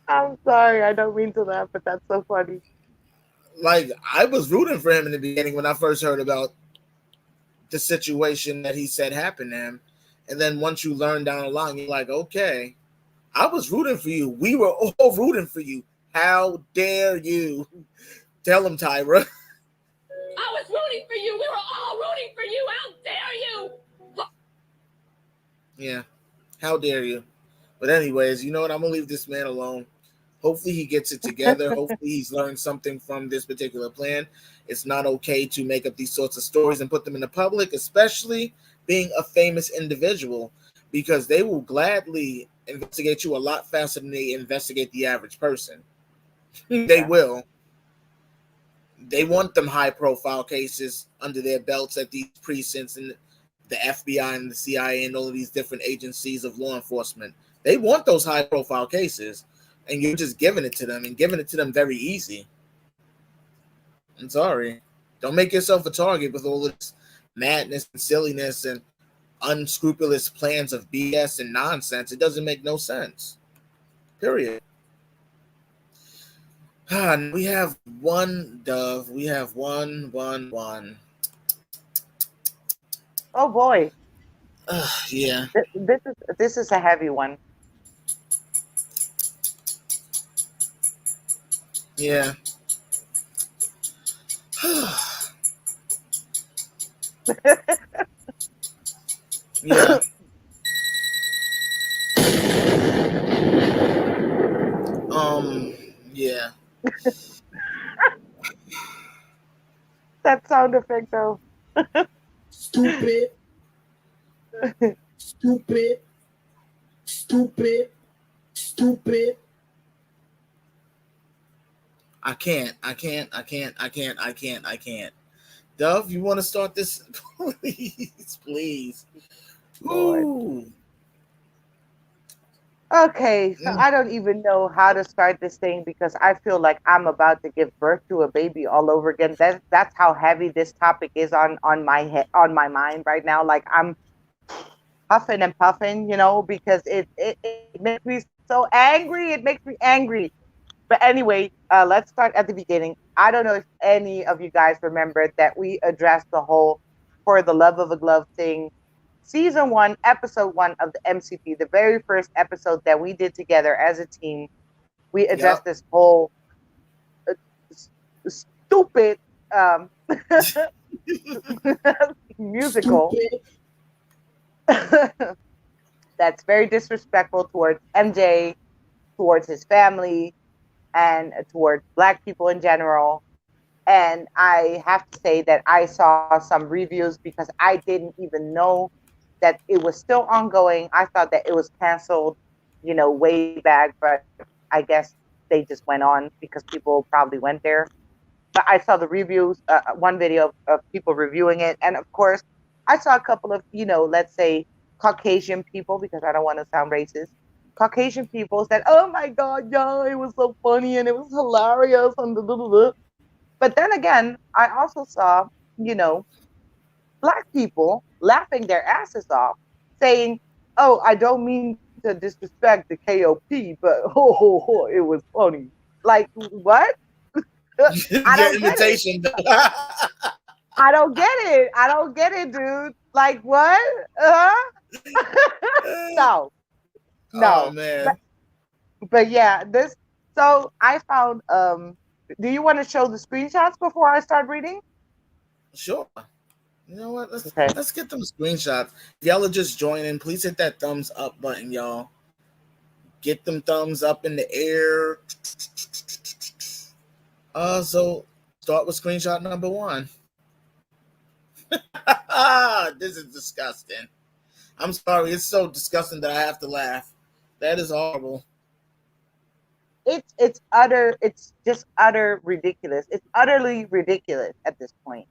I'm sorry, I don't mean to laugh, but that's so funny. Like I was rooting for him in the beginning when I first heard about the situation that he said happened to him, and then once you learn down the line, you're like, okay, I was rooting for you. We were all rooting for you. How dare you? Tell him, Tyra. I was rooting for you. We were all rooting for you. How dare you? Yeah, how dare you? But anyways, you know what? I'm gonna leave this man alone. Hopefully he gets it together. Hopefully he's learned something from this particular plan. It's not okay to make up these sorts of stories and put them in the public, especially being a famous individual, because they will gladly investigate you a lot faster than they investigate the average person. They Yeah. will. They want them high profile cases under their belts at these precincts and the FBI and the CIA and all of these different agencies of law enforcement. They want those high profile cases, and you're just giving it to them and giving it to them very easy. I'm sorry. Don't make yourself a target with all this madness and silliness and unscrupulous plans of BS and nonsense. It doesn't make no sense. Period. We have one dove. We have one. Oh boy, Yeah. this is a heavy one. Yeah. Yeah. Yeah. That sound effect though. Stupid, stupid, stupid, stupid. I can't. Dove, you want to start this? Please. Lord. Ooh. Okay, so I don't even know how to start this thing because I feel like I'm about to give birth to a baby all over again. That's how heavy this topic is on my head, on my mind right now. Like I'm huffing and puffing, because it makes me so angry. It makes me angry. But anyway, let's start at the beginning. I don't know if any of you guys remember that we addressed the whole "For the Love of a Glove" thing, season one, episode one of the MCP, the very first episode that we did together as a team. We addressed Yep. this whole uh, stupid um, musical Stupid. that's very disrespectful towards MJ, towards his family, and towards Black people in general. And I have to say that I saw some reviews because I didn't even know that it was still ongoing. I thought that it was canceled, way back, but I guess they just went on because people probably went there. But I saw the reviews, one video of people reviewing it. And of course, I saw a couple of, let's say Caucasian people, because I don't want to sound racist. Caucasian people said, "Oh my God, yeah, it was so funny and it was hilarious." And blah, blah, blah. But then again, I also saw, you know, Black people laughing their asses off, saying, "Oh, I don't mean to disrespect the KOP, but it was funny." Like, what? I Your don't get it. imitation. I don't get it. I don't get it, dude. Like, what? No, Oh no. But, man. but yeah, this. So I found. Do you want to show the screenshots before I start reading? Sure. You know what? Let's Okay. let's get them screenshots. If y'all are just joining, please hit that thumbs up button, y'all. Get them thumbs up in the air. So start with screenshot number one. This is disgusting. I'm sorry, it's so disgusting that I have to laugh. That is horrible. It's just utter ridiculous. It's utterly ridiculous at this point.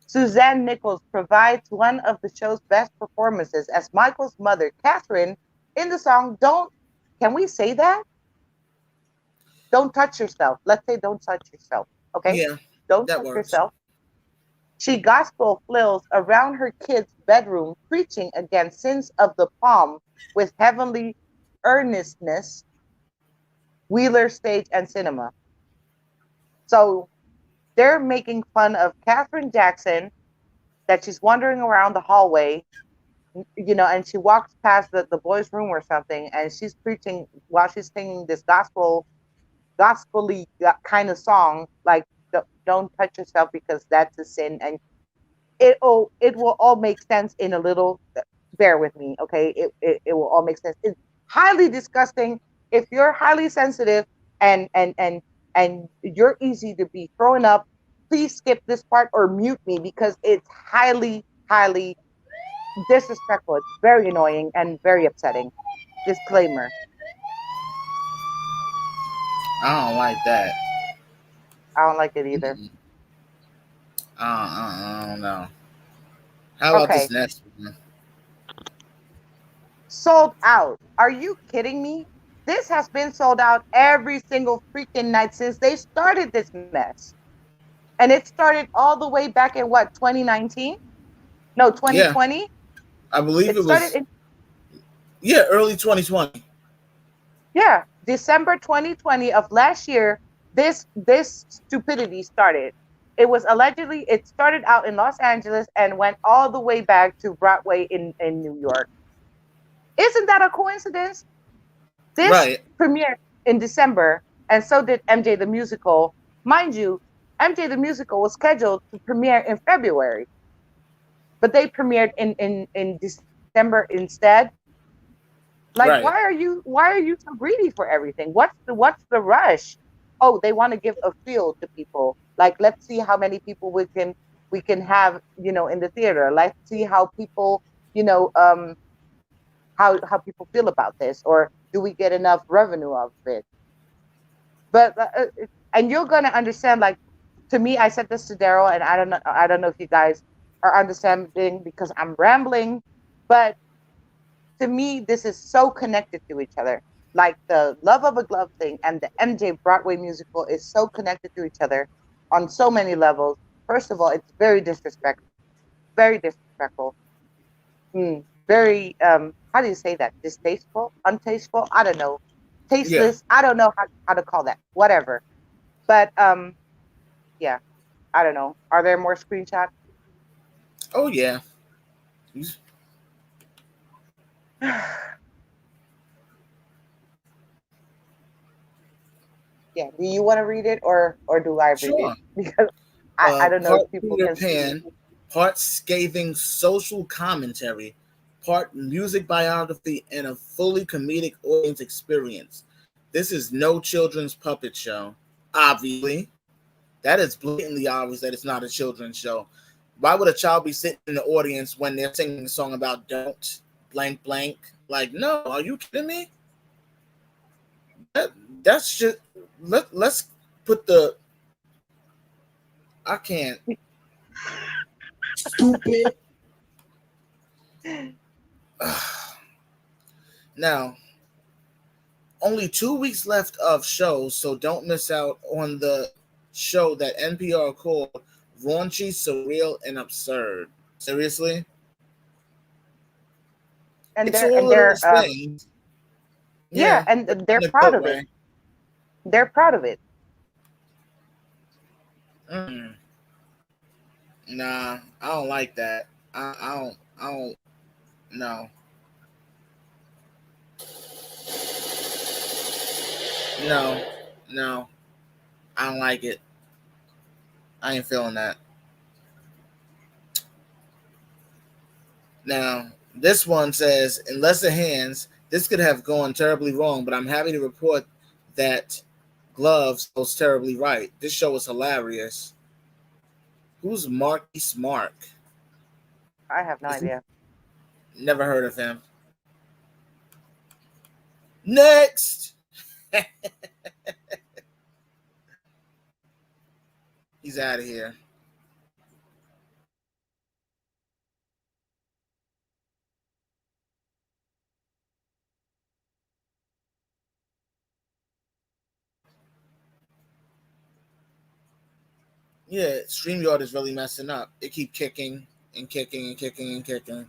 Suzanne Nichols provides one of the show's best performances as Michael's mother, Catherine, in the song Don't, can we say that? Don't touch yourself. Let's say don't touch yourself. Okay? Yeah, Don't that touch works. yourself. She gospel flails around her kid's bedroom, preaching against sins of the palm with heavenly earnestness, Wheeler Stage and Cinema. So they're making fun of Catherine Jackson, that she's wandering around the hallway, and she walks past the boys' room or something, and she's preaching while she's singing this gospelly kind of song, like don't touch yourself because that's a sin, and it will all make sense in a little. Bear with me, okay? It will all make sense. It's highly disgusting. If you're highly sensitive and you're easy to be thrown up, please skip this part or mute me because it's highly disrespectful. It's very annoying and very upsetting. Disclaimer. I don't like that. I don't like it either. I don't know. How about Okay. this next one? Sold out. Are you kidding me? This has been sold out every single freaking night since they started this mess. And it started all the way back in what, 2019? No, Yeah, 2020? I believe It it started was. in, Yeah, early 2020. yeah, December 2020 of last year. This stupidity started. It started out in Los Angeles and went all the way back to Broadway in New York. Isn't that a coincidence? This Right. premiered in December, and so did MJ the Musical. Mind you, MJ the Musical was scheduled to premiere in February, but they premiered in December instead. Like, Right. why are you so greedy for everything? What's the rush? Oh, they want to give a feel to people. Like, let's see how many people we can have, in the theater. Let's see how people, you know, how people feel about this, or do we get enough revenue out of it? But and you're gonna understand. Like, to me, I said this to Daryl, and I don't know if you guys are understanding because I'm rambling, but to me, this is so connected to each other. Like the Love of a Glove thing and the MJ Broadway musical is so connected to each other on so many levels. First of all, it's very disrespectful, very how do you say that? Distasteful, untasteful. I don't know, Yeah. tasteless. I don't know how to call that. Whatever. But yeah, I don't know. Are there more screenshots? Oh yeah. He's- Yeah. Do you want to read it or do I read it? Sure. Because I don't know if Part people Peter can see. Pan, part scathing social commentary, part music biography, and a fully comedic audience experience. This is no children's puppet show. Obviously, that is blatantly obvious that it's not a children's show. Why would a child be sitting in the audience when they're singing a song about don't blank blank? Like, no, are you kidding me? That, that's just let's put the I can't. Stupid. Now, only 2 weeks left of shows, so don't miss out on the show that NPR called raunchy, surreal, and absurd. Seriously? And It's they're all and of they're those things. yeah, Yeah, and but they're in a proud good of it. way. They're proud of it. Mm. Nah, I don't like that. I don't, no. No, no, I don't like it. I ain't feeling that. Now, this one says, in lesser hands, this could have gone terribly wrong, but I'm happy to report that Gloves goes terribly right. This show is hilarious. Who's Marky Smart? I have no Is he- idea. Never heard of him. Next! He's out of here. Yeah, StreamYard is really messing up. It keep kicking and kicking and kicking and kicking.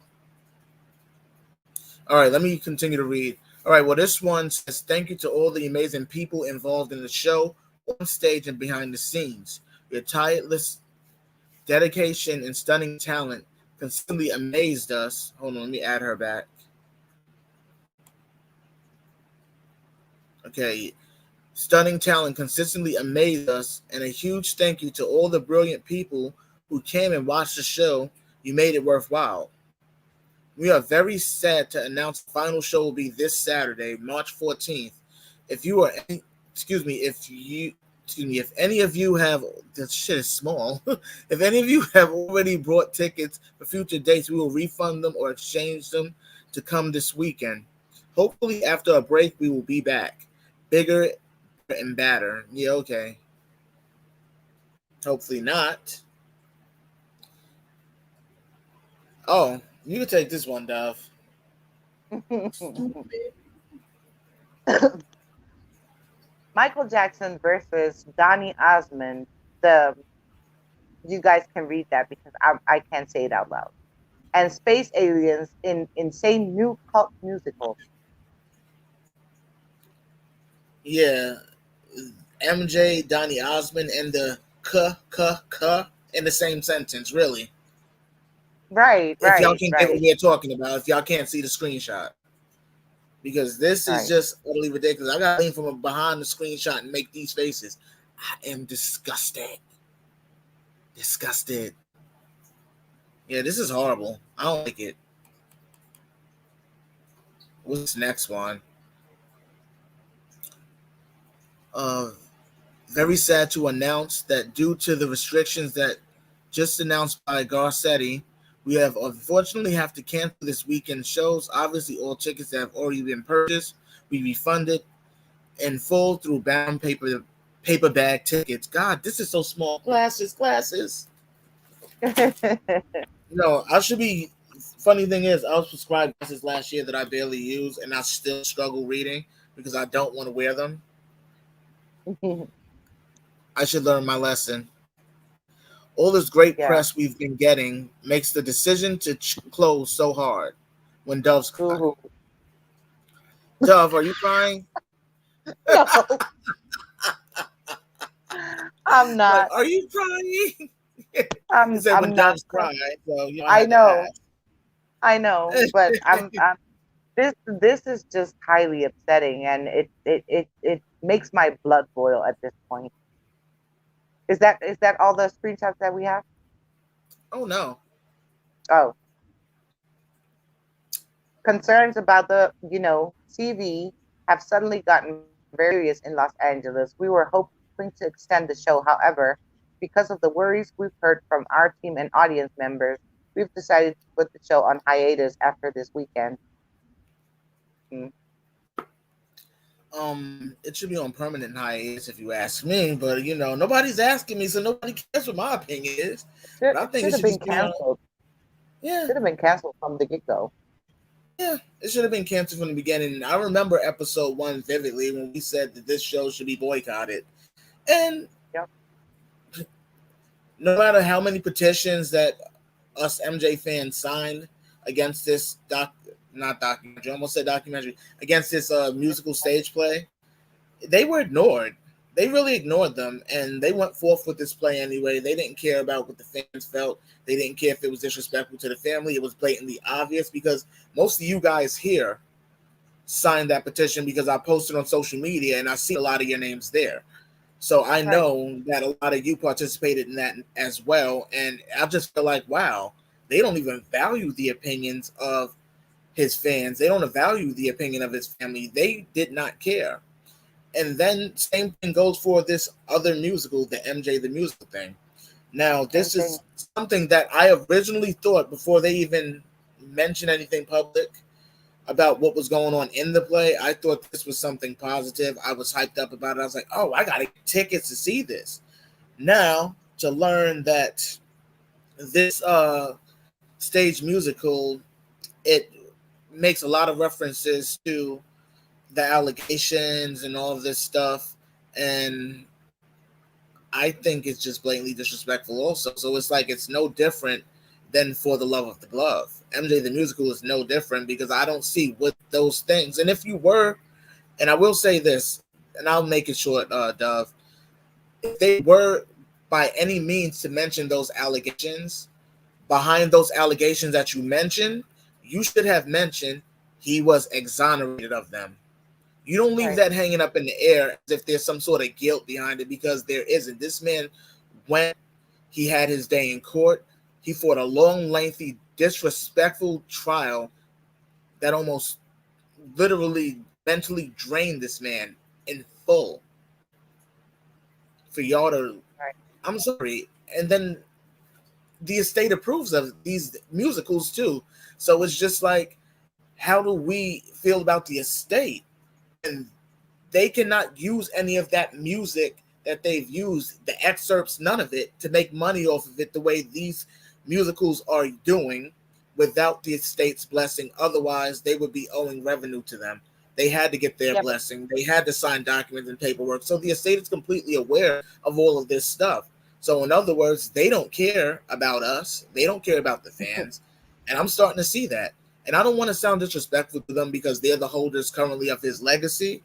All right, let me continue to read. All right, well, this one says, thank you to all the amazing people involved in the show, on stage and behind the scenes. Your tireless dedication and stunning talent consistently amazed us. Hold on, let me add her back. Okay. Stunning talent consistently amazed us, and a huge thank you to all the brilliant people who came and watched the show. You made it worthwhile. We are very sad to announce the final show will be this Saturday, March 14th. If you are, if any of you have, this shit is small. If any of you have already bought tickets for future dates, we will refund them or exchange them to come this weekend. Hopefully, after a break, we will be back, bigger and badder. Yeah, okay. Hopefully not. Oh, you can take this one, Dove. Stupid. Michael Jackson versus Donny Osmond. The You guys can read that because I can't say it out loud. And Space Aliens in insane new cult musical. Yeah, MJ, Donny Osmond, and the k in the same sentence, really. Right, If y'all right, can get what right, we're talking about, if y'all can't see the screenshot, because this is right. just utterly ridiculous. I got to lean from behind the screenshot and make these faces. I am disgusted. Disgusted. Yeah, this is horrible. I don't like it. What's the next one? Uh, Very sad to announce that due to the restrictions that just announced by Garcetti, we have unfortunately have to cancel this weekend shows. Obviously, all tickets that have already been purchased, we refunded in full through bound paper bag tickets. God, this is so small. Glasses. No, I should be. Funny thing is, I was prescribed glasses last year that I barely use, and I still struggle reading because I don't want to wear them. I should learn my lesson. All this great Yeah. press we've been getting makes the decision to close so hard. When doves cry, Ooh, Dove, are you crying? no, I'm Like, not. are you crying? He I'm said when I'm not. doves cry, so you know I I had to know, ask. I know, but I'm this is just highly upsetting, and it makes my blood boil at this point. Is that all the screenshots that we have? Oh no. Oh, concerns about the CV have suddenly gotten very serious in Los Angeles. We were hoping to extend the show, however, because of the worries we've heard from our team and audience members, we've decided to put the show on hiatus after this weekend. Mm. It should be on permanent hiatus if you ask me, but nobody's asking me, so nobody cares what my opinion is. But I It think should it have should been just be on. canceled. Yeah, Should have been canceled from the get go. yeah, it should have been canceled from the beginning. I remember episode 1 vividly when we said that this show should be boycotted, and Yep. no matter how many petitions that us MJ fans signed against this not documentary, I almost said documentary, against this musical stage play, they were ignored. They really ignored them, and they went forth with this play anyway. They didn't care about what the fans felt. They didn't care if it was disrespectful to the family. It was blatantly obvious because most of you guys here signed that petition because I posted on social media and I see a lot of your names there. So I Right. know that a lot of you participated in that as well. And I just feel like, wow, they don't even value the opinions of his fans. They don't value the opinion of his family. They did not care. And then same thing goes for this other musical, the MJ the musical thing. Now, Same this thing. is something that I originally thought before they even mentioned anything public about what was going on in the play. I thought this was something positive. I was hyped up about it. I was like, oh, I got to get tickets to see this. Now, to learn that this stage musical, it makes a lot of references to the allegations and all of this stuff. And I think it's just blatantly disrespectful also. So it's like it's no different than For the Love of the Glove. MJ the Musical is no different because I don't see what those things. And if you were, and I will say this, and I'll make it short, Dove, if they were by any means to mention those allegations, behind those allegations that you mentioned, you should have mentioned he was exonerated of them. You don't leave that hanging up in the air as if there's some sort of guilt behind it, because there isn't. This man went, he had his day in court. He fought a long, lengthy, disrespectful trial that almost literally mentally drained this man in full. For y'all to, I'm sorry. And then the estate approves of these musicals too. So it's just like, how do we feel about the estate? And they cannot use any of that music that they've used, the excerpts, none of it, to make money off of it the way these musicals are doing without the estate's blessing. Otherwise, they would be owing revenue to them. They had to get their blessing. They had to sign documents and paperwork. So the estate is completely aware of all of this stuff. So in other words, they don't care about us. They don't care about the fans. And I'm starting to see that. And I don't want to sound disrespectful to them because they're the holders currently of his legacy,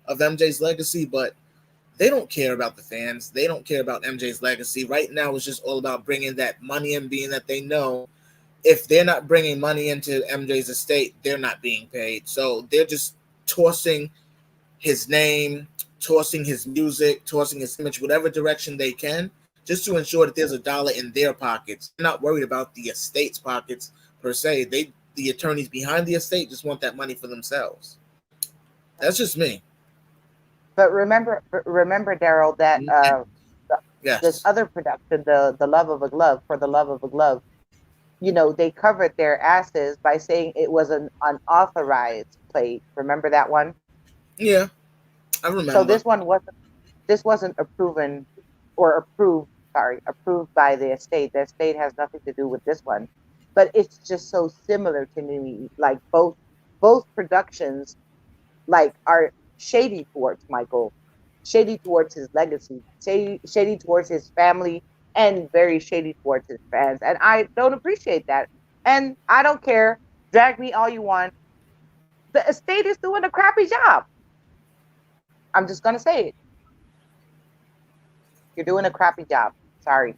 of MJ's legacy, but they don't care about the fans. They don't care about MJ's legacy. Right now, it's just all about bringing that money in, being that they know if they're not bringing money into MJ's estate, they're not being paid. So they're just tossing his name, tossing his music, tossing his image, whatever direction they can, just to ensure that there's a dollar in their pockets. They're not worried about the estate's pockets per se. The attorneys behind the estate just want that money for themselves. That's just me. But remember, Daryl, that this other production, the Love of a Glove, For the Love of a Glove, you know, they covered their asses by saying it was an unauthorized play. Remember that one? Yeah, I remember. So this wasn't approved by the estate. The estate has nothing to do with this one. But it's just so similar to me. Like both productions like are shady towards Michael, shady towards his legacy, shady towards his family, and very shady towards his fans. And I don't appreciate that. And I don't care. Drag me all you want. The estate is doing a crappy job. I'm just gonna say it. You're doing a crappy job. Sorry.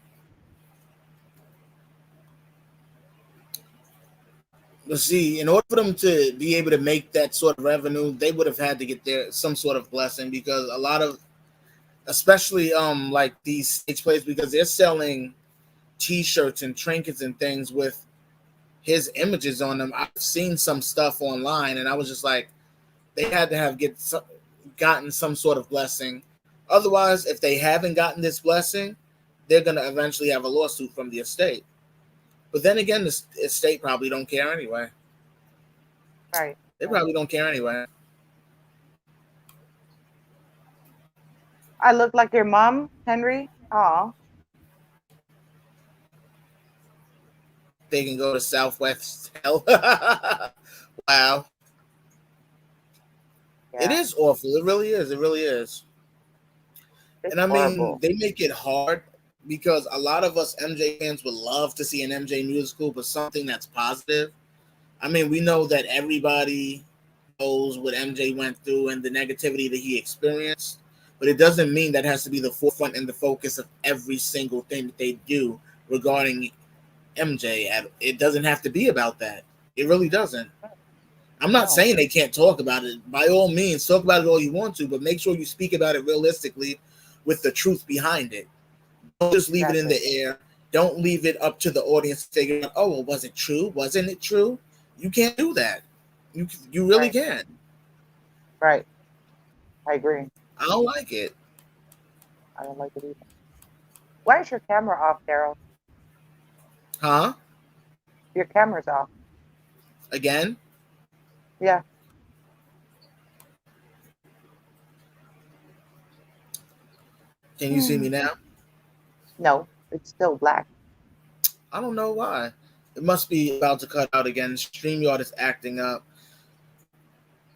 But see, in order for them to be able to make that sort of revenue, they would have had to get some sort of blessing, because a lot of, especially like these stage plays, because they're selling T-shirts and trinkets and things with his images on them. I've seen some stuff online, and I was just like, they had to have gotten some sort of blessing. Otherwise, if they haven't gotten this blessing, they're gonna eventually have a lawsuit from the estate. But then again, the estate probably don't care anyway. Right. They probably don't care anyway. I look like your mom, Henry? Aw. They can go to Southwest Hell. Wow. Yeah. It is awful. It really is. It really is. It's and I horrible. mean, they make it hard, because a lot of us MJ fans would love to see an MJ musical, but something that's positive. I mean, we know that everybody knows what MJ went through and the negativity that he experienced, but it doesn't mean that has to be the forefront and the focus of every single thing that they do regarding MJ. It doesn't have to be about that. It really doesn't. I'm not saying they can't talk about it. By all means, talk about it all you want to, but make sure you speak about it realistically with the truth behind it. Don't just leave it in the air. Don't leave it up to the audience to figure out, oh, well, was it true? Wasn't it true? You can't do that. You really can't. Right. I agree. I don't like it. I don't like it either. Why is your camera off, Daryl? Huh? Your camera's off. Again? Yeah. Can you see me now? No, it's still black. I don't know why. It must be about to cut out again. StreamYard is acting up.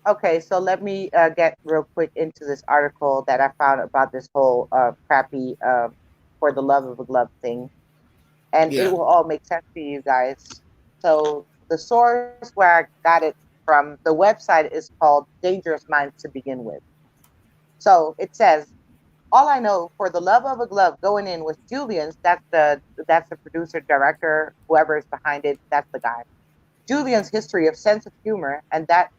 Okay, so let me get real quick into this article that I found about this whole crappy for the love of a glove thing, and it Yeah. will all make sense to you guys. So the source where I got it from, the website is called Dangerous Minds to begin with. So it says, all I know for the love of a glove going in was Julian's. That's the producer, director, whoever is behind it. That's the guy. Julian's history of sense of humor, and that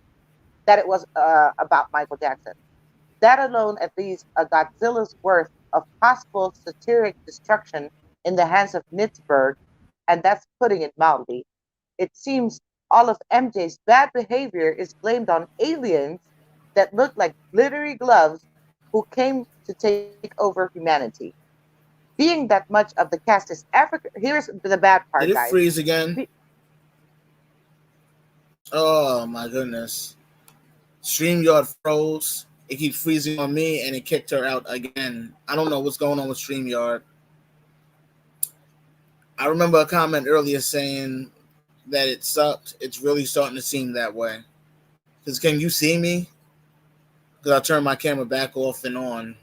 it was about Michael Jackson. That alone at least a Godzilla's worth of possible satiric destruction in the hands of Nitzberg, and that's putting it mildly. It seems all of MJ's bad behavior is blamed on aliens that look like glittery gloves who came to take over humanity. Being that much of the cast is African, here's the bad part, Did it guys. freeze again? Be- Oh my goodness. StreamYard froze. It keeps freezing on me and it kicked her out again. I don't know what's going on with StreamYard. I remember a comment earlier saying that it sucked. It's really starting to seem that way. Because can you see me? Because I turned my camera back off and on.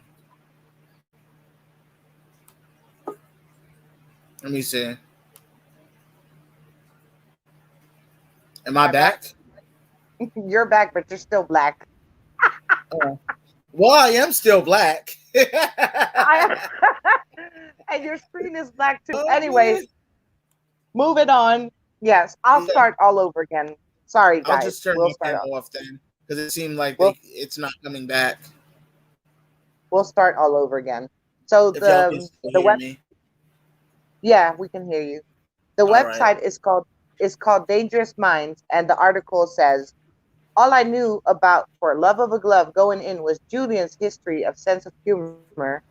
Let me see. Am I Am I back? back? You're back, but you're still black. Oh. Well, I am still black. I and your screen is black too. Oh, Anyways, moving on. Yes, I'll yeah. start all over again. Sorry, I'll guys. just turn We'll my start. camera off then. Because it seemed like We'll it's not coming back. we'll start all over again. So If y'all can still the hear web me. yeah, we can hear you. The All right. website is called Dangerous Minds, and the article says, all I knew about For Love of a Glove going in was Julian's history of sense of humor,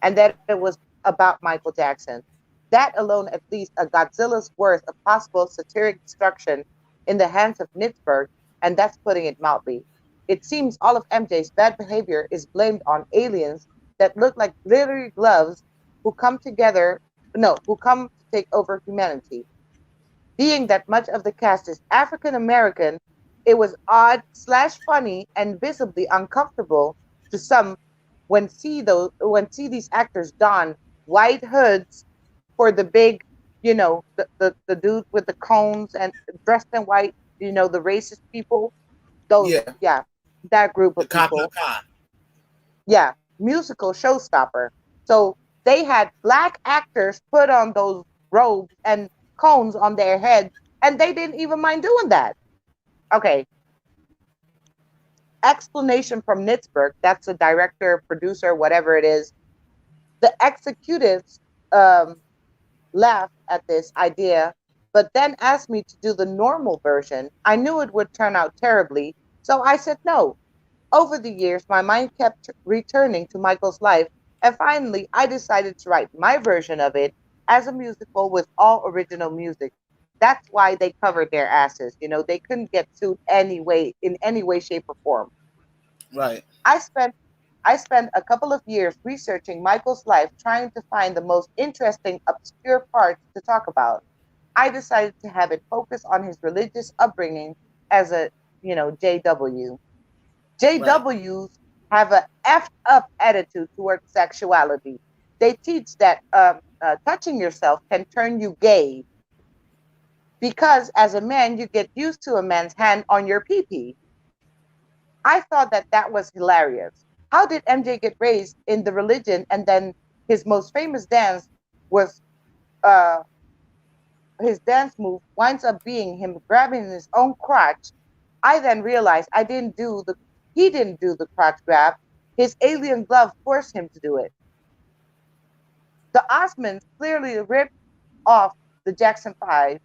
and that it was about Michael Jackson. That alone at least a Godzilla's worth of possible satiric destruction in the hands of Nitzberg, and that's putting it mildly. It seems all of MJ's bad behavior is blamed on aliens that look like glittery gloves who come together, no, who come to take over humanity. Being that much of the cast is African American, it was odd slash funny and visibly uncomfortable to some when see these actors don white hoods for the big, the dude with the cones and dressed in white, the racist people. Those, Yeah. yeah, that group The of ka ka people. ka. Yeah, musical showstopper. So they had black actors put on those robes and cones on their head, and they didn't even mind doing that. Okay, explanation from Nitzberg, that's the director, producer, whatever it is. The executives um, laughed at this idea, but then asked me to do the normal version. I knew it would turn out terribly, so I said no. Over the years, my mind kept returning to Michael's life, and finally, I decided to write my version of it as a musical with all original music. That's why they covered their asses. They couldn't get sued in any way, shape, or form. Right. I spent I spent a couple of years researching Michael's life, trying to find the most interesting, obscure parts to talk about. I decided to have it focus on his religious upbringing as a, JW. Right. JWs have a effed up attitude towards sexuality. They teach that touching yourself can turn you gay because as a man, you get used to a man's hand on your pee pee. I thought that was hilarious. How did MJ get raised in the religion and then his most famous dance was uh, his dance move winds up being him grabbing his own crotch? I then realized he didn't do the crotch grab. His alien glove forced him to do it. The Osmonds clearly ripped off the Jackson Five,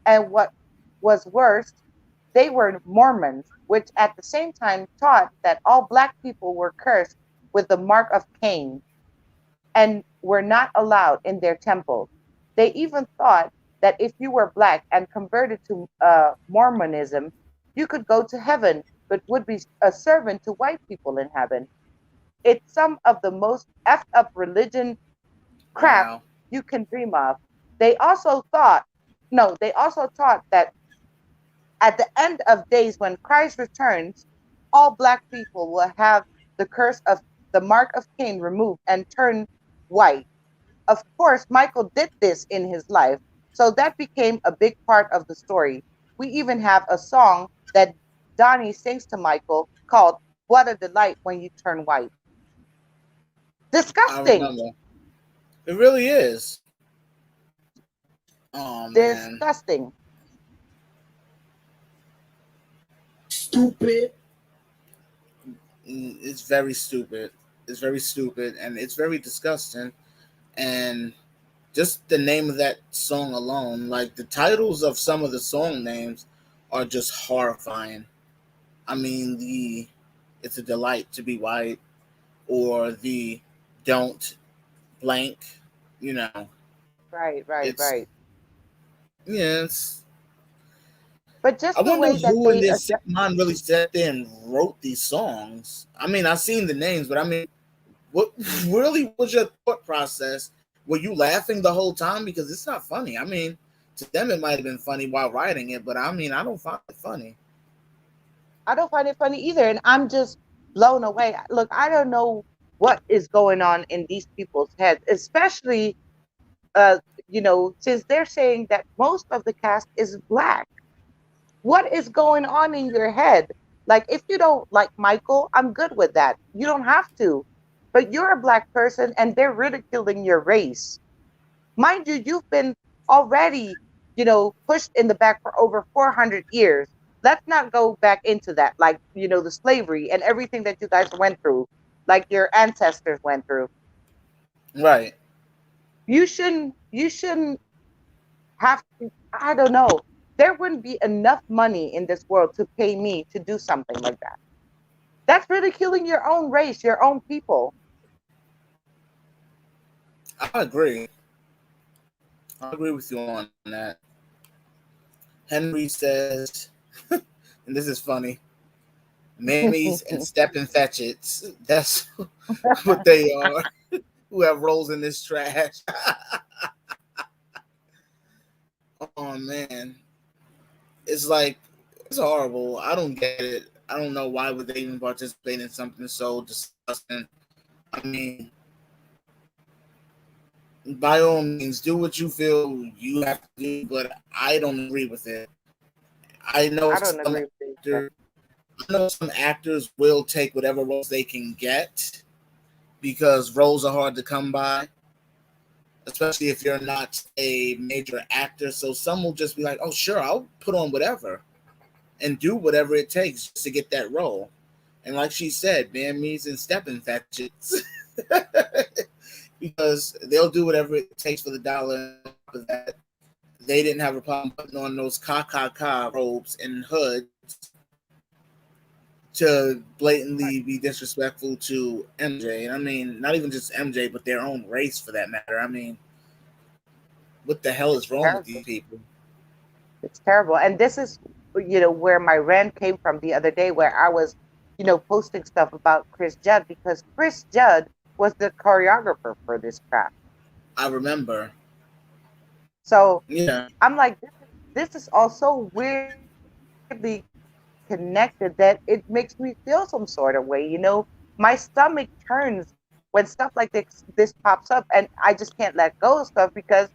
and what was worse, they were Mormons, which at the same time taught that all black people were cursed with the mark of Cain and were not allowed in their temples. They even thought that if you were black and converted to Mormonism, you could go to heaven, but would be a servant to white people in heaven. It's some of the most effed up religion crap Wow. you can dream of. They also thought, no, they also taught that at the end of days when Christ returns, all Black people will have the curse of the mark of Cain removed and turn white. Of course, Michael did this in his life, so that became a big part of the story. We even have a song that Donnie sings to Michael called What a Delight When You Turn White. I Disgusting. remember. It really is. Oh man. Disgusting. Stupid. It's very stupid. It's very stupid and it's very disgusting. And just the name of that song alone, like the titles of some of the song names are just horrifying. I mean, the It's a Delight to Be White or the Don't Blank, you know, Right, right, it's, right. yeah, it's, But I just the wonder way that who in they their sick mind really sat there and wrote these songs. I mean, I've seen the names, but I mean, what really was your thought process? Were you laughing the whole time? Because it's not funny. I mean, to them it might have been funny while writing it, but I mean, I don't find it funny. I don't find it funny either. And I'm just blown away. Look, I don't know what is going on in these people's heads, especially, uh, since they're saying that most of the cast is Black. What is going on in your head? Like, if you don't like Michael, I'm good with that. You don't have to. But you're a Black person and they're ridiculing your race. Mind you, you've been already, pushed in the back for over 400 years. Let's not go back into that, like, the slavery and everything that you guys went through, like your ancestors went through. Right. You shouldn't have to, I don't know. There wouldn't be enough money in this world to pay me to do something like that. That's ridiculing your own race, your own people. I agree. I agree with you on that. Henry says, and this is funny, mammies and stepping fetchits. That's what they are. Who have roles in this trash. Oh man. It's like it's horrible. I don't get it. I don't know why would they even participate in something so disgusting. I mean, by all means, do what you feel you have to do, but I don't agree with it. I know I don't some agree with you. actors, I know some actors will take whatever roles they can get because roles are hard to come by, especially if you're not a major actor. So some will just be like, "Oh, sure, I'll put on whatever and do whatever it takes just to get that role." And like she said, mammies and stepping fetches. Because they'll do whatever it takes for the dollar. For that, they didn't have a problem putting on those ka robes and hoods to blatantly be disrespectful to MJ. And I mean, not even just MJ, but their own race for that matter. I mean, what the hell is wrong with Terrible. these people? It's terrible. And this is, where my rant came from the other day, where I was, posting stuff about Chris Judd, because Chris Judd was the choreographer for this crap. I remember. So Yeah. I'm like, this is also weirdly connected that it makes me feel some sort of way. My stomach turns when stuff like this pops up, and I just can't let go of stuff because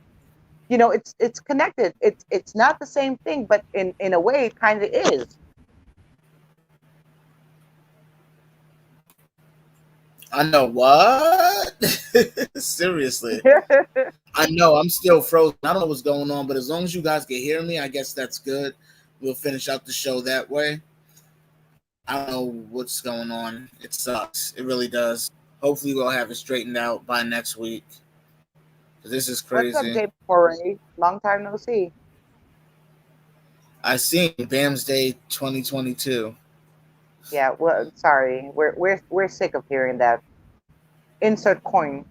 it's connected. It's not the same thing, but in a way, it kind of is. I know what? Seriously. I know I'm still frozen. I don't know what's going on, but as long as you guys can hear me, I guess that's good. We'll finish out the show that way. I don't know what's going on. It sucks. It really does. Hopefully, we'll have it straightened out by next week. This is What's up, crazy. Jay Foray? Long time no see. I seen Bam's Day 2022. Yeah, well, sorry, we're sick of hearing that. Insert coin.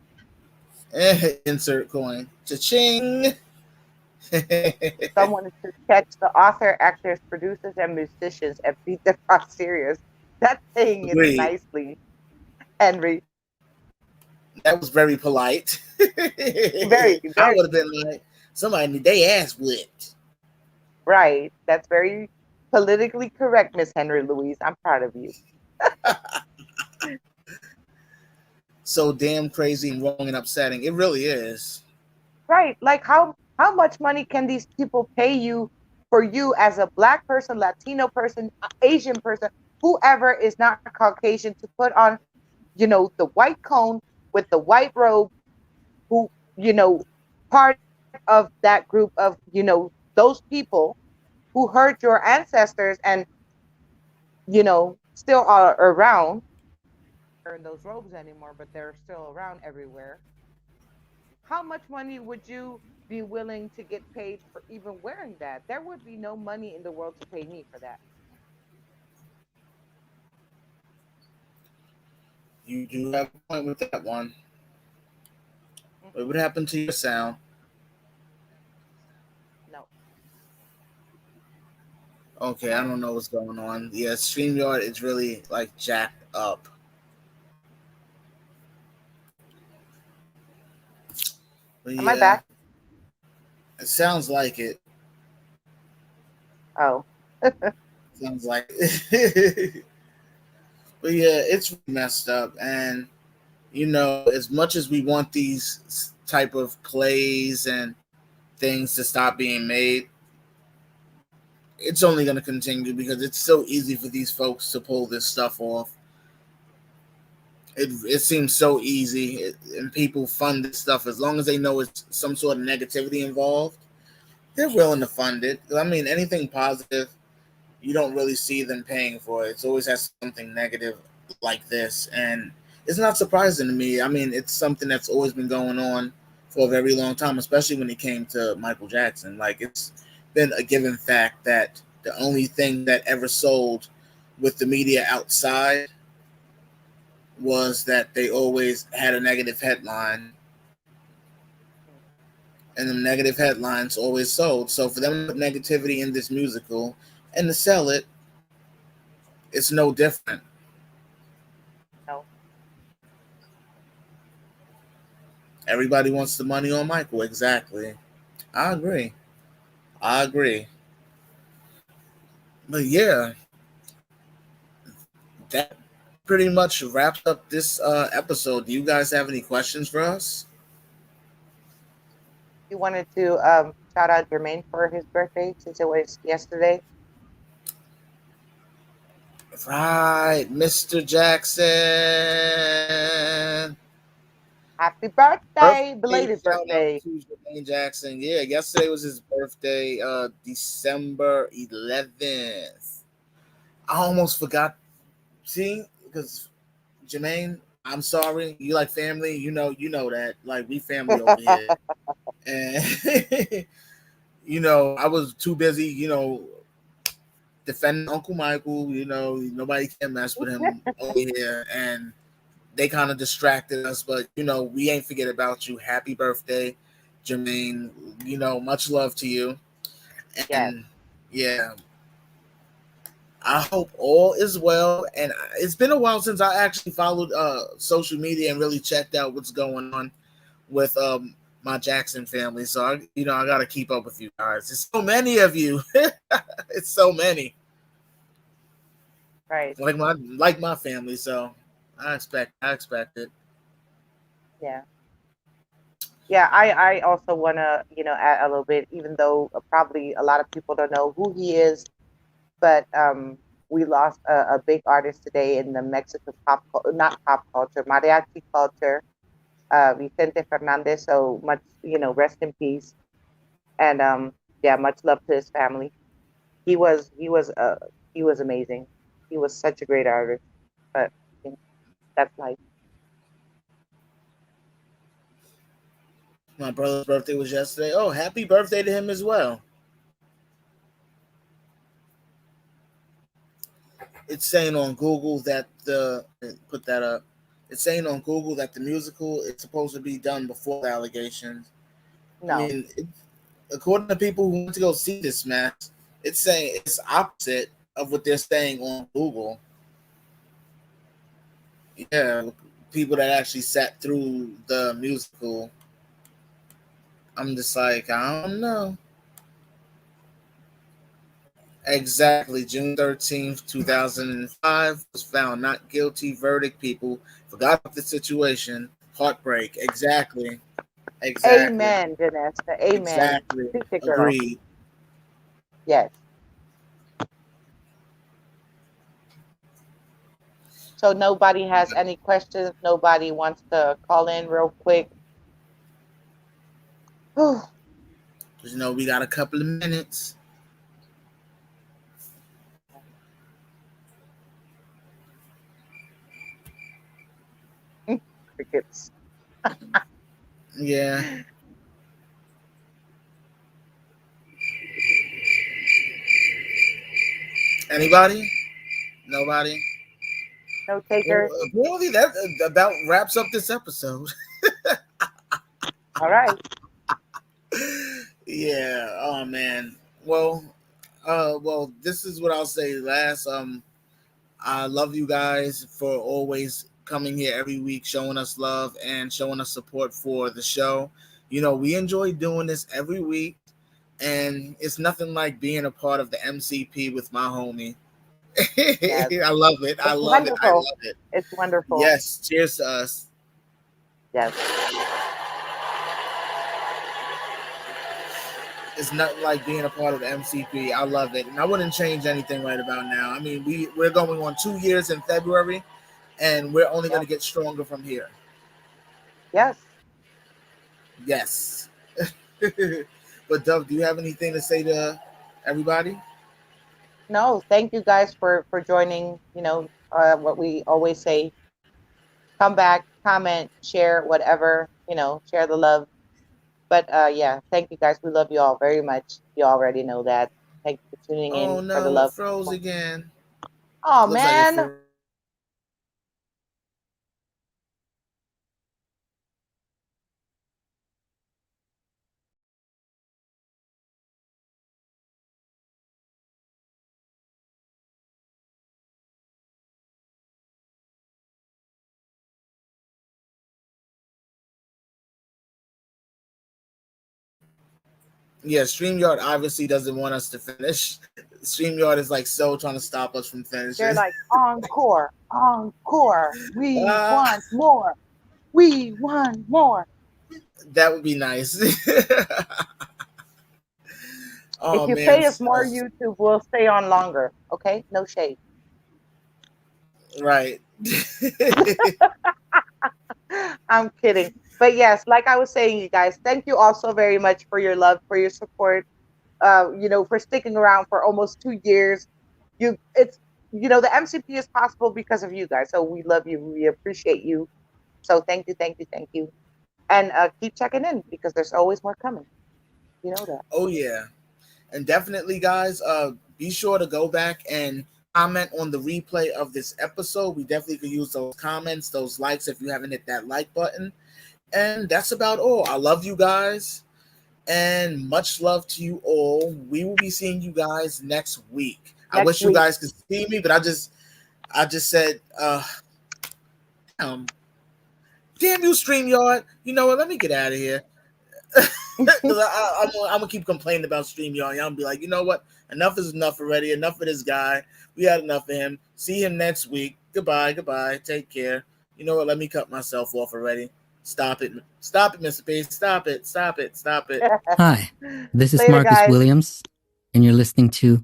Insert coin. Cha-ching. Someone should catch the author, actors, producers, and musicians and beat them out serious. That's saying it Agreed. nicely, Henry. That was very polite. Very, I very would have been like, somebody need their ass whipped. right. That's very politically correct, Miss Henry Louise. I'm proud of you. So damn crazy and wrong and upsetting. It really is. Right. Like how much money can these people pay you for you as a black person, Latino person, Asian person, whoever is not Caucasian to put on, the white cone with the white robe, who, part of that group of, those people who hurt your ancestors and, still are around. They're in those robes anymore, but they're still around everywhere. How much money would you be willing to get paid for even wearing that? There would be no money in the world to pay me for that. You do have a point with that one. What Mm-mm. would happen to your sound? No. Okay, I don't know what's going on. Yeah, StreamYard is really like jacked up. But Am I yeah, back? it sounds like it. Oh. Sounds like it. But yeah, it's messed up. And as much as we want these type of plays and things to stop being made, it's only going to continue because it's so easy for these folks to pull this stuff off. It seems so easy, and people fund this stuff as long as they know it's some sort of negativity involved. They're willing to fund it. I mean, anything positive, you don't really see them paying for it. It's always has something negative like this, and it's not surprising to me. I mean, it's something that's always been going on for a very long time, especially when it came to Michael Jackson. Like, it's been a given fact that the only thing that ever sold with the media outside was that they always had a negative headline, and the negative headlines always sold. So for them to put negativity in this musical and to sell it, it's no different. No. Everybody wants the money on Michael. Exactly. I agree. I agree. But yeah, that pretty much wraps up this episode. Do you guys have any questions for us? You wanted to shout out Jermaine for his birthday since it was yesterday. Right, Mr. Jackson. Happy Birthday birthday, belated shout out birthday. to Jermaine Jackson. Yeah, yesterday was his birthday, December 11th. I almost forgot. See, because Jermaine, I'm sorry. You like family, you know that. Like, we family over here. And I was too busy, defending Uncle Michael. Nobody can mess with him over here, and they kind of distracted us. But we ain't forget about you. Happy birthday, Jermaine. Much love to you. Yes. And yeah, I hope all is well. And it's been a while since I actually followed social media and really checked out what's going on with my Jackson family. So I got to keep up with you guys. There's so many of you. It's so many. Right. Like my family. So I expect it. Yeah. Yeah, I also want to, add a little bit, even though probably a lot of people don't know who he is, but we lost a big artist today in the Mexican not pop culture, mariachi culture, Vicente Fernandez. So much, rest in peace. And yeah, much love to his family. He was amazing. He was such a great artist, but you know, that's life. My brother's birthday was yesterday. Oh, happy birthday to him as well. It's saying on Google that the put that up. It's saying on Google that the musical is supposed to be done before the allegations. I No. mean, according to people who went to go see this mess, it's saying it's opposite of what they're saying on Google. Yeah, people that actually sat through the musical. I'm just like, I don't know. Exactly. June 13th, 2005 was found not guilty. Verdict, people. Forgot about the situation. Heartbreak. Exactly. Exactly. Amen, Janessa. Amen. Exactly. Preach it, girl. Agreed. Yes. So nobody has any questions. Nobody wants to call in real quick. Whew. You know, we got a couple of minutes. Crickets. Yeah. Anybody? Nobody? No takers. Well, really, that about wraps up this episode. All right. Yeah. Oh man. Well, well, this is what I'll say last. I love you guys for always coming here every week, showing us love and showing us support for the show. You know, we enjoy doing this every week, and it's nothing like being a part of the MCP with my homie. Yes. I love it. I It's love it. I wonderful. love it. It's wonderful. Yes. Cheers to us. Yes. It's nothing like being a part of the MCP. I love it, and I wouldn't change anything right about now. I mean, we're going on 2 years in February, and we're only going to get stronger from here. Yes. Yes. But Dove, do you have anything to say to everybody? No, thank you guys for joining. You know, what we always say: come back, comment, share, whatever. You know, share the love. But yeah, thank you guys. We love you all very much. You already know that. Thank you for tuning in Oh for the no, it love. froze again. Oh Looks like it man. froze. Yeah, StreamYard obviously doesn't want us to finish. StreamYard is like so trying to stop us from They're finishing. like, encore, encore. We Uh, want more. We want more. that would be nice. If Oh you man, pay us more, YouTube will stay on longer. Okay? No shade. right. I'm kidding. But yes, like I was saying, you guys, thank you all so very much for your love, for your support, you know, for sticking around for almost 2 years. It's, you know, the MCP is possible because of you guys. So we love you. We appreciate you. So thank you, thank you, thank you. And keep checking in because there's always more coming. You know that. Oh yeah. And definitely, guys, be sure to go back and comment on the replay of this episode. We definitely could use those comments, those likes if you haven't hit that like button. And that's about all. I love you guys, and much love to you all. We will be seeing you guys next week. I wish you guys could see me, but I just said, damn you, StreamYard. You know what? Let me get out of here. Because I'm gonna keep complaining about StreamYard. Y'all be like, you know what? Enough is enough already. Enough of this guy. We had enough of him. See him next week. Goodbye. Take care. You know what? Let me cut myself off already. Stop it, Mr. P. Stop it. Hi, this is Later, Marcus guys. Williams, and you're listening to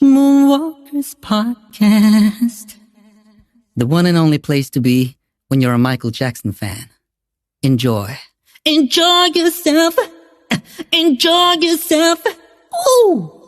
Moonwalkers Podcast, the one and only place to be when you're a Michael Jackson fan. Enjoy. Enjoy yourself. Enjoy yourself. Ooh.